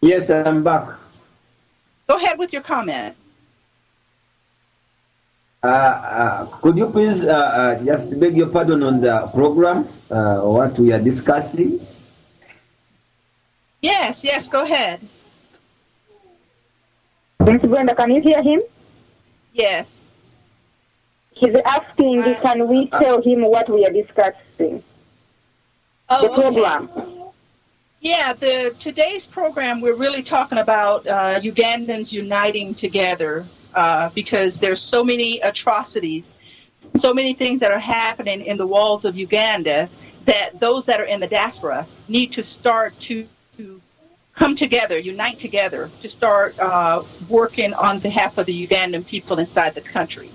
Yes, I'm back. Go ahead with your comment. Could you please just beg your pardon on the program, what we are discussing? Yes, go ahead. Miss Brenda, can you hear him? Yes. He's asking, can we tell him what we are discussing? The program. Okay. Yeah, today's program, we're really talking about Ugandans uniting together because there's so many atrocities, so many things that are happening in the walls of Uganda that those that are in the diaspora need to start to come together, unite together, to start working on behalf of the Ugandan people inside the country.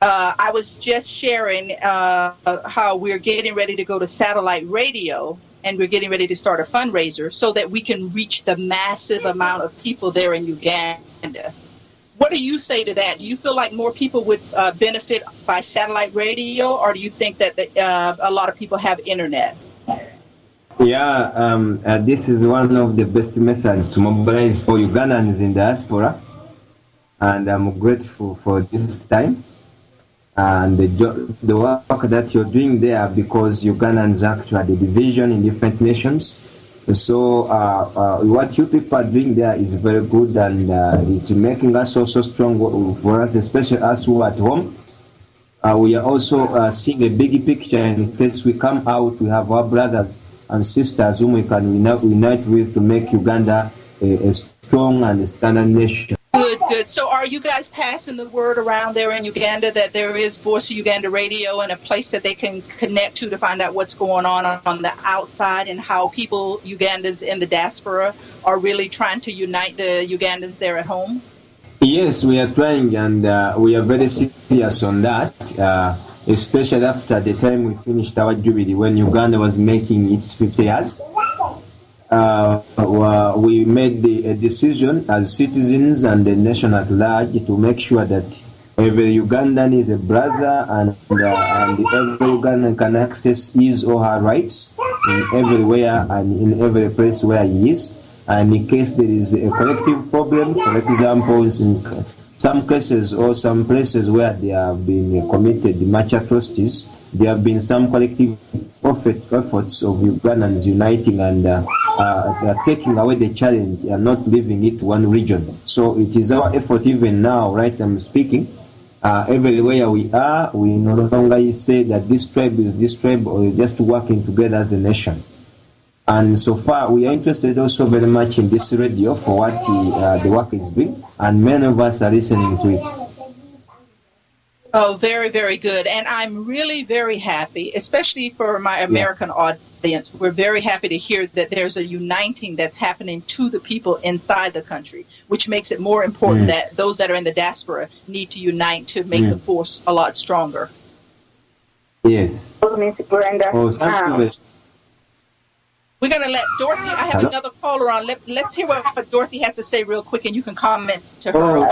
I was just sharing how we're getting ready to go to satellite radio, and we're getting ready to start a fundraiser so that we can reach the massive amount of people there in Uganda. What do you say to that? Do you feel like more people would benefit by satellite radio, or do you think that a lot of people have internet? Yeah, this is one of the best methods to mobilize for Ugandans in diaspora, and I'm grateful for this time. And the work that you're doing there, because Ugandans actually the division in different nations. So what you people are doing there is very good, and it's making us also strong for us, especially us who are at home. We are also seeing a big picture. In case we come out, we have our brothers and sisters whom we can unite with to make Uganda a strong and a standard nation. Good. So are you guys passing the word around there in Uganda that there is Voice of Uganda Radio and a place that they can connect to find out what's going on the outside, and how people, Ugandans in the diaspora, are really trying to unite the Ugandans there at home? Yes, we are trying, and we are very serious on that, especially after the time we finished our jubilee when Uganda was making its 50 years. We made a decision as citizens and the nation at large to make sure that every Ugandan is a brother, and every Ugandan can access his or her rights in everywhere and in every place where he is. And in case there is a collective problem, for example, in some cases or some places where there have been committed much atrocities, there have been some collective efforts of Ugandans uniting and taking away the challenge and not leaving it one region. So it is our effort even now, right, I'm speaking, everywhere we are, we no longer say that this tribe is this tribe, or just working together as a nation. And so far, we are interested also very much in this radio for what the work is doing, and many of us are listening to it. Oh, very, very good. And I'm really very happy, especially for my American audience. We're very happy to hear that there's a uniting that's happening to the people inside the country, which makes it more important that those that are in the diaspora need to unite to make the force a lot stronger. Yes. Miss Brenda. Oh, thank you very We're going to let Dorothy, I have another caller on. Let's hear what Dorothy has to say real quick, and you can comment to her. Hello.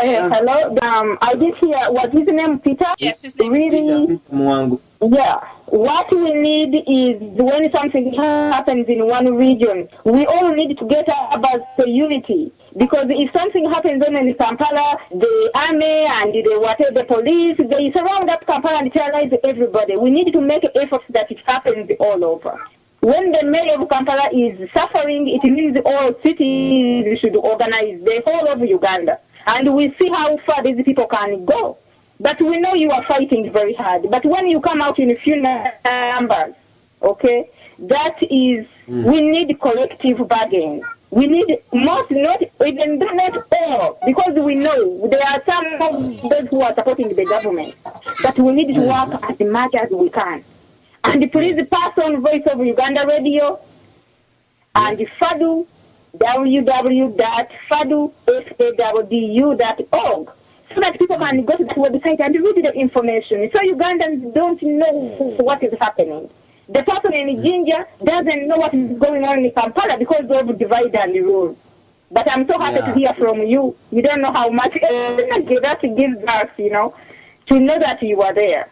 I did hear, was his name Peter? Yes, his name is Peter. Mwangu. Yeah. What we need is when something happens in one region, we all need to get up as a unity. Because if something happens in Kampala, the army and the police, they surround up Kampala and terrorize everybody. We need to make efforts that it happens all over. When the mayor of Kampala is suffering, it means all cities should organize the whole of Uganda. And we see how far these people can go. But we know you are fighting very hard. But when you come out in few numbers, okay, that is, we need collective bargaining. We need most, not even not all, because we know there are some of those who are supporting the government. But we need to work as much as we can. And please pass on Voice of Uganda Radio and FADU, www.fadu.org, so that people can go to the website and read the information. So Ugandans don't know what is happening. The person in Jinja doesn't know what is going on in Kampala because of divide and rule. But I'm so happy to hear from you. You don't know how much energy that gives us, to know that you are there.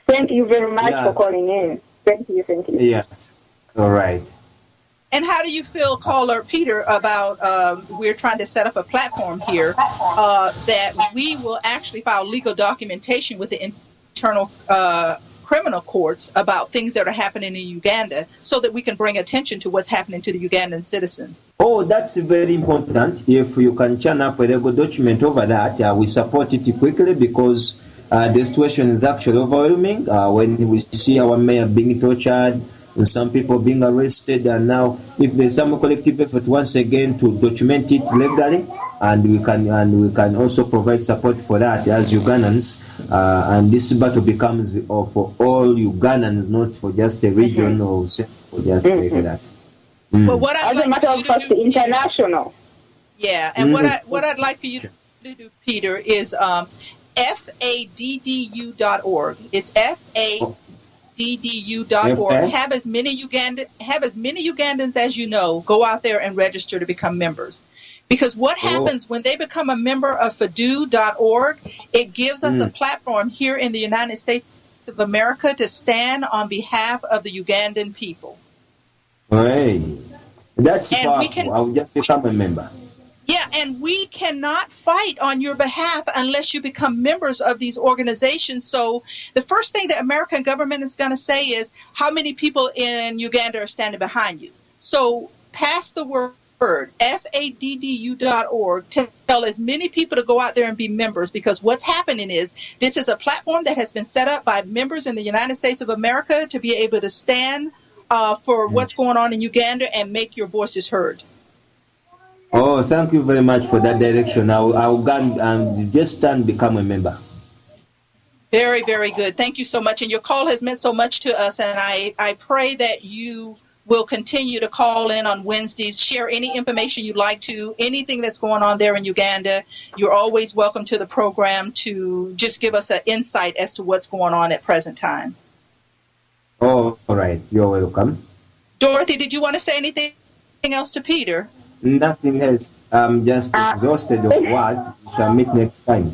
Thank you very much for calling in. Thank you. Yes. All right. And how do you feel, caller Peter, about we're trying to set up a platform here that we will actually file legal documentation with the internal criminal courts about things that are happening in Uganda so that we can bring attention to what's happening to the Ugandan citizens? Oh, that's very important. If you can churn up a legal document over that, we support it quickly because the situation is actually overwhelming when we see our mayor being tortured and some people being arrested. And now, if there's some collective effort once again to document it legally, and we can also provide support for that as Ugandans, and this battle becomes for all Ugandans, not for just a region or just like that. Well, what I'd as a matter of fact, international. Yeah, and what I'd like for you to do, Peter, is FADDU.org. It's FADDU.org. Have as many Ugandans as you know go out there and register to become members. Because what happens when they become a member of FADU.org, it gives us a platform here in the United States of America to stand on behalf of the Ugandan people. Hey, that's powerful. I'll just become a member. Yeah, and we cannot fight on your behalf unless you become members of these organizations. So the first thing the American government is going to say is how many people in Uganda are standing behind you. So pass the word, FADDU.org, to tell as many people to go out there and be members, because what's happening is this is a platform that has been set up by members in the United States of America to be able to stand for what's going on in Uganda and make your voices heard. Oh, thank you very much for that direction. I'll just stand, become a member. Very, very good. Thank you so much. And your call has meant so much to us. And I pray that you will continue to call in on Wednesdays, share any information you'd like to, anything that's going on there in Uganda. You're always welcome to the program to just give us an insight as to what's going on at present time. Oh, all right. You're welcome. Dorothy, did you want to say anything else to Peter? Nothing else. I'm just exhausted of words. Shall meet next time.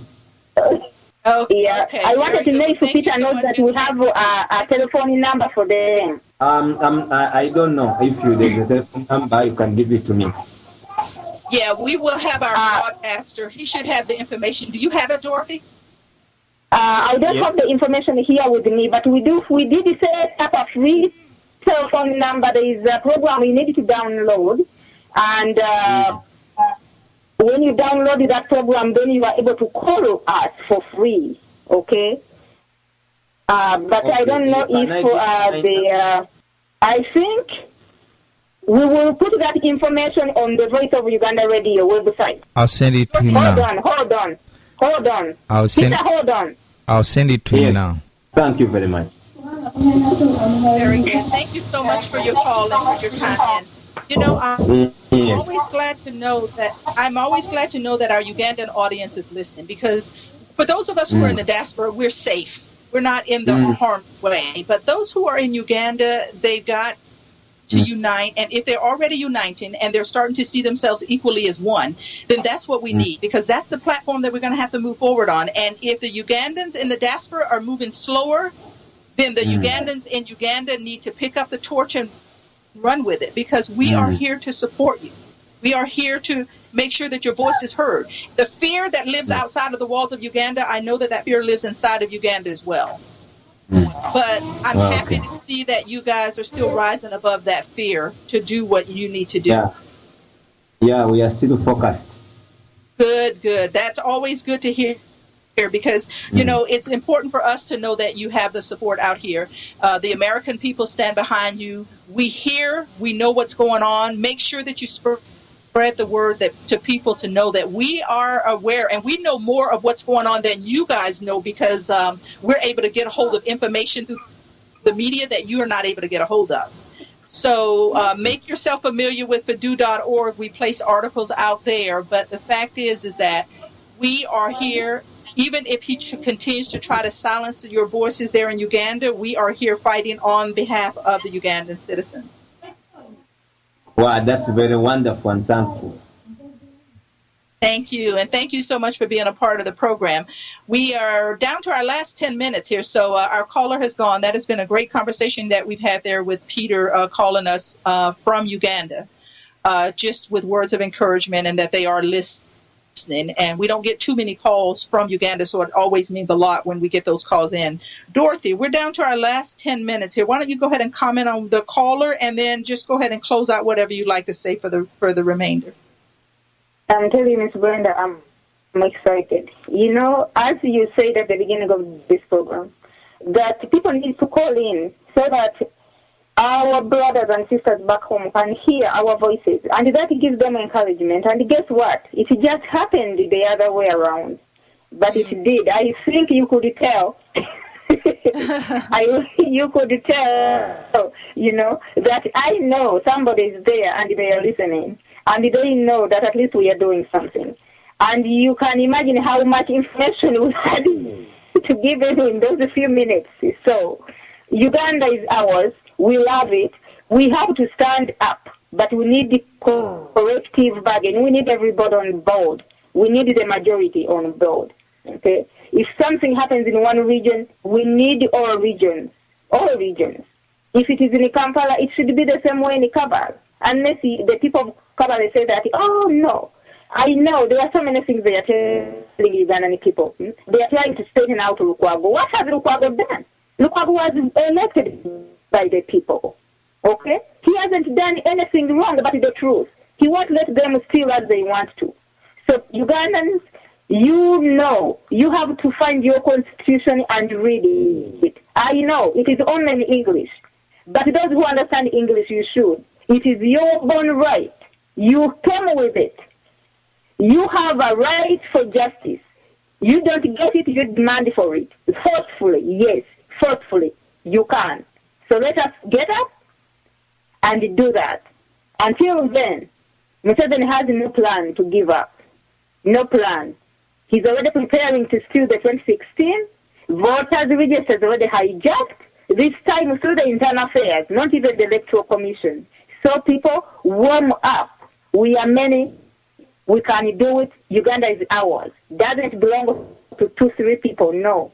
Okay. I wanted to make Peter know that we have a telephone number for them. I don't know if there's a telephone number. You can give it to me. Yeah, we will have our broadcaster. He should have the information. Do you have it, Dorothy? I don't have the information here with me, but we did set up a free telephone number. There is a program we need to download. And when you download that program, then you are able to call us for free, okay? But I don't know if I think we will put that information on the Voice of Uganda Radio website. I'll send it to him now. Hold on. I'll send. Peter, hold on. I'll send it to you now. Thank you very much. Very good. Thank you so much for your call and for your time. And I'm always glad to know that our Ugandan audience is listening, because for those of us who are in the diaspora, we're safe. We're not in the harm's way. But those who are in Uganda, they've got to unite, and if they're already uniting and they're starting to see themselves equally as one, then that's what we need, because that's the platform that we're going to have to move forward on. And if the Ugandans in the diaspora are moving slower, then the Ugandans in Uganda need to pick up the torch and run with it, because we are here to support you. We are here to make sure that your voice is heard. The fear that lives outside of the walls of Uganda, I know that fear lives inside of Uganda as well. But I'm happy to see that you guys are still rising above that fear to do what you need to do. Yeah, we are still focused. Good. That's always good to hear, because, it's important for us to know that you have the support out here. The American people stand behind you. We hear, we know what's going on. Make sure that you spread the word to people to know that we are aware, and we know more of what's going on than you guys know, because we're able to get a hold of information through the media that you are not able to get a hold of. So make yourself familiar with Fadu.org. We place articles out there, but the fact is that we are here. Even if he continues to try to silence your voices there in Uganda, we are here fighting on behalf of the Ugandan citizens. Wow, that's very wonderful and thankful. Thank you, and thank you so much for being a part of the program. We are down to our last 10 minutes here, so our caller has gone. That has been a great conversation that we've had there with Peter calling us from Uganda, just with words of encouragement and that they are listening. And we don't get too many calls from Uganda, so it always means a lot when we get those calls in. Dorothy, we're down to our last 10 minutes here. Why don't you go ahead and comment on the caller, and then just go ahead and close out whatever you'd like to say for the remainder. I'm telling you, Miss Brenda, I'm excited. As you said at the beginning of this program, that people need to call in so that our brothers and sisters back home can hear our voices, and that gives them encouragement. And guess what? It just happened the other way around, but it did. I think you could tell. You could tell, that I know somebody is there and they are listening, and they know that at least we are doing something. And you can imagine how much information we had to give them in those few minutes. So Uganda is ours. We love it. We have to stand up, but we need the collective bargain. We need everybody on board. We need the majority on board. Okay? If something happens in one region, we need all regions. All regions. If it is in Kampala, it should be the same way in Kabale. Unless the people of Kabale say that, oh no, I know there are so many things they are telling Ugandan people. They are trying to straighten out Lukwago. What has Lukwago done? Lukwago was elected by the people. Okay? He hasn't done anything wrong but the truth. He won't let them steal as they want to. So Ugandans, you have to find your constitution and read it. I know it is only in English, but those who understand English, you should. It is your own right. You came with it. You have a right for justice. You don't get it, you demand for it. Forcefully, yes, forcefully, you can. So let us get up and do that. Until then, Museveni has no plan to give up. No plan. He's already preparing to steal the 2016. Voters' registers already hijacked. This time through the internal affairs, not even the electoral commission. So people, warm up. We are many. We can do it. Uganda is ours. Doesn't belong to 2-3 people. No.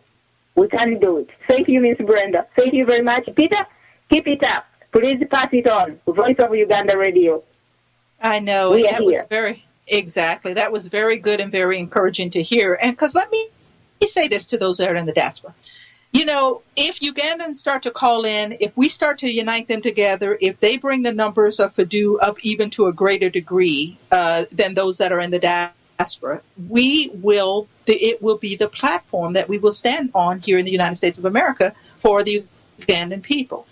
We can do it. Thank you, Miss Brenda. Thank you very much. Peter, keep it up. Please pass it on. Voice of Uganda Radio. I know. We are that here. That was very good and very encouraging to hear. And because let me say this to those that are in the diaspora. If Ugandans start to call in, if we start to unite them together, if they bring the numbers of Fadu up even to a greater degree than those that are in the diaspora, it will be the platform that we will stand on here in the United States of America for the Ugandan people.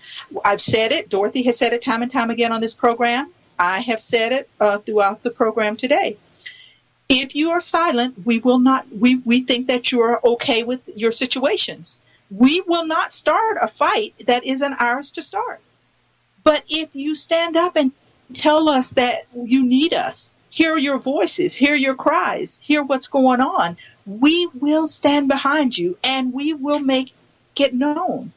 I've said it. Dorothy has said it time and time again on this program. I have said it throughout the program today. If you are silent, we will not, we think that you are okay with your situations. We will not start a fight that isn't ours to start. But if you stand up and tell us that you need us, hear your voices, hear your cries, hear what's going on, we will stand behind you and we will make it known.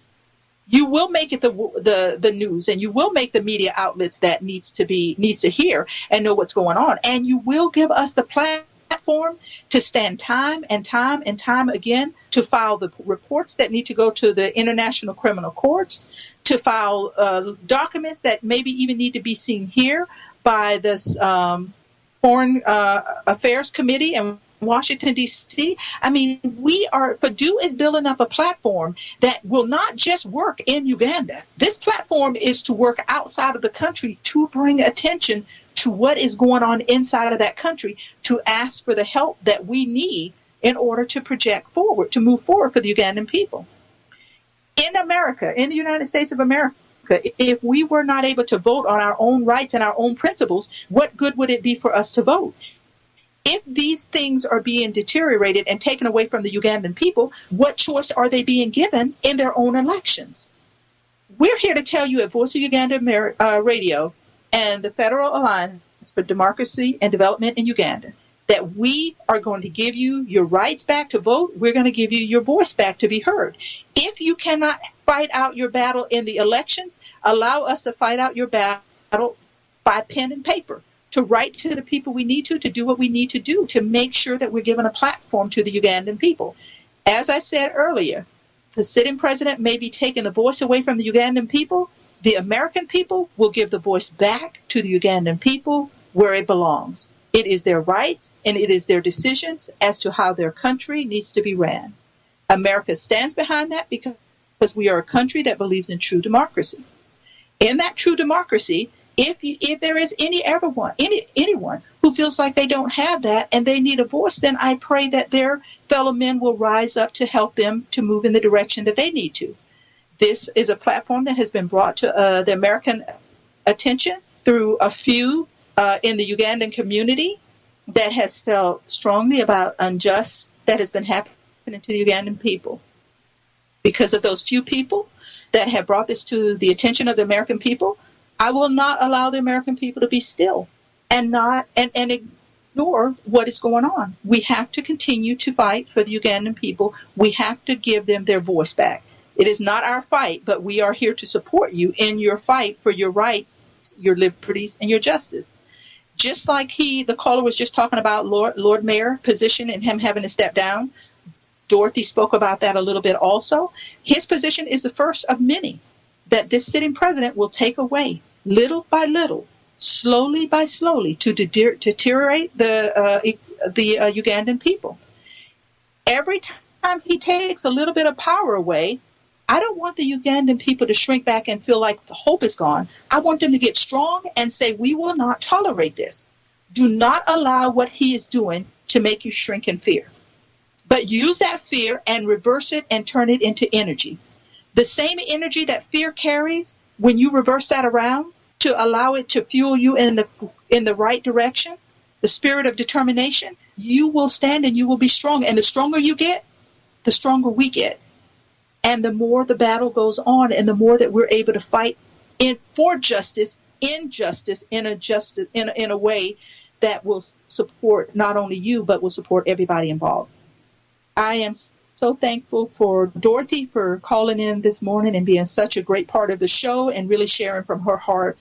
You will make it the news, and you will make the media outlets that needs to hear and know what's going on. And you will give us the platform to stand time and time and time again to file the reports that need to go to the International Criminal Courts, to file documents that maybe even need to be seen here by this Foreign Affairs Committee and Washington, D.C. I mean, Purdue is building up a platform that will not just work in Uganda. This platform is to work outside of the country to bring attention to what is going on inside of that country, to ask for the help that we need in order to project forward, to move forward for the Ugandan people. In America, in the United States of America, if we were not able to vote on our own rights and our own principles, what good would it be for us to vote? If these things are being deteriorated and taken away from the Ugandan people, what choice are they being given in their own elections? We're here to tell you at Voice of Uganda Radio and the Federal Alliance for Democracy and Development in Uganda that we are going to give you your rights back to vote. We're going to give you your voice back to be heard. If you cannot fight out your battle in the elections, allow us to fight out your battle by pen and paper, to write to the people we need to do what we need to do to make sure that we're giving a platform to the Ugandan people. As I said earlier, the sitting president may be taking the voice away from the Ugandan people. The American people will give the voice back to the Ugandan people where it belongs. It is their rights and it is their decisions as to how their country needs to be ran. America stands behind that because we are a country that believes in true democracy. In that true democracy, if there is anyone who feels like they don't have that and they need a voice, then I pray that their fellow men will rise up to help them to move in the direction that they need to. This is a platform that has been brought to the American attention through a few in the Ugandan community that has felt strongly about unjust that has been happening to the Ugandan people. Because of those few people that have brought this to the attention of the American people, I will not allow the American people to be still and ignore what is going on. We have to continue to fight for the Ugandan people. We have to give them their voice back. It is not our fight, but we are here to support you in your fight for your rights, your liberties, and your justice. Just like the caller was just talking about Lord Mayor position and him having to step down. Dorothy spoke about that a little bit also. His position is the first of many that this sitting president will take away, little by little, slowly by slowly, to deteriorate the Ugandan people. Every time he takes a little bit of power away, I don't want the Ugandan people to shrink back and feel like the hope is gone. I want them to get strong and say, we will not tolerate this. Do not allow what he is doing to make you shrink in fear. But use that fear and reverse it and turn it into energy. The same energy that fear carries, when you reverse that around to allow it to fuel you in the right direction, the spirit of determination, you will stand and you will be strong. And the stronger you get, the stronger we get. And the more the battle goes on and the more that we're able to fight for justice, injustice, in a way that will support not only you, but will support everybody involved. I am so thankful for Dorothy for calling in this morning and being such a great part of the show and really sharing from her heart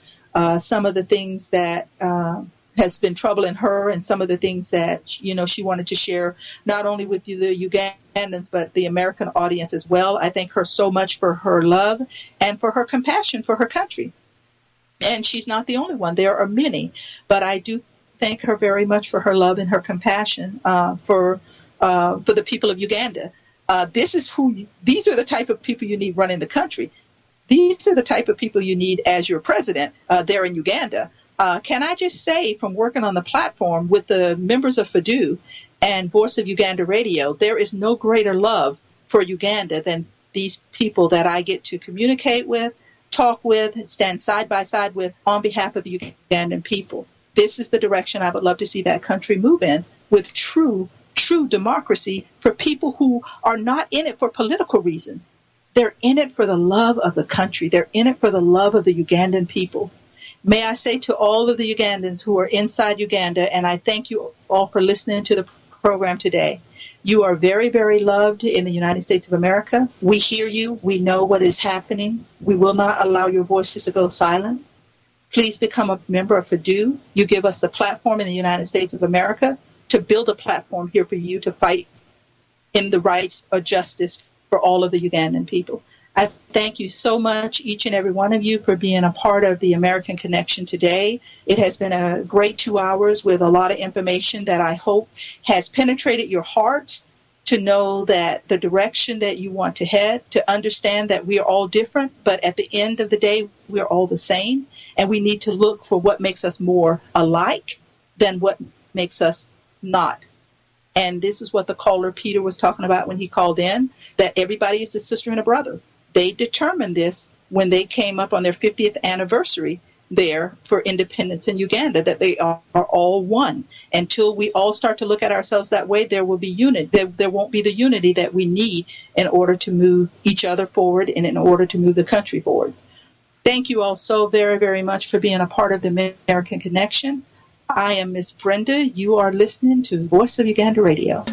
some of the things that has been troubling her and some of the things that, she wanted to share not only with you, the Ugandans, but the American audience as well. I thank her so much for her love and for her compassion for her country. And she's not the only one. There are many. But I do thank her very much for her love and her compassion for the people of Uganda. These are the type of people you need running the country. These are the type of people you need as your president there in Uganda. Can I just say, from working on the platform with the members of FADU and Voice of Uganda Radio, there is no greater love for Uganda than these people that I get to communicate with, talk with, stand side by side with on behalf of the Ugandan people. This is the direction I would love to see that country move in. with true democracy for people who are not in it for political reasons. They're in it for the love of the country. They're in it for the love of the Ugandan people. May I say to all of the Ugandans who are inside Uganda, and I thank you all for listening to the program today, you are very, very loved in the United States of America. We hear you. We know what is happening. We will not allow your voices to go silent. Please become a member of FADU. You give us the platform in the United States of America to build a platform here for you to fight in the rights of justice for all of the Ugandan people. I thank you so much, each and every one of you, for being a part of the American Connection today. It has been a great 2 hours with a lot of information that I hope has penetrated your hearts to know that the direction that you want to head, to understand that we are all different, but at the end of the day, we're all the same. And we need to look for what makes us more alike than what makes us not. And this is what the caller Peter was talking about when he called in, that everybody is a sister and a brother. They determined this when they came up on their 50th anniversary there for independence in Uganda, that they are all one. Until we all start to look at ourselves that way, there will be unity. There won't be the unity that we need in order to move each other forward and in order to move the country forward. Thank you all so very, very much for being a part of the American Connection. I am Miss Brenda. You are listening to Voice of Uganda Radio.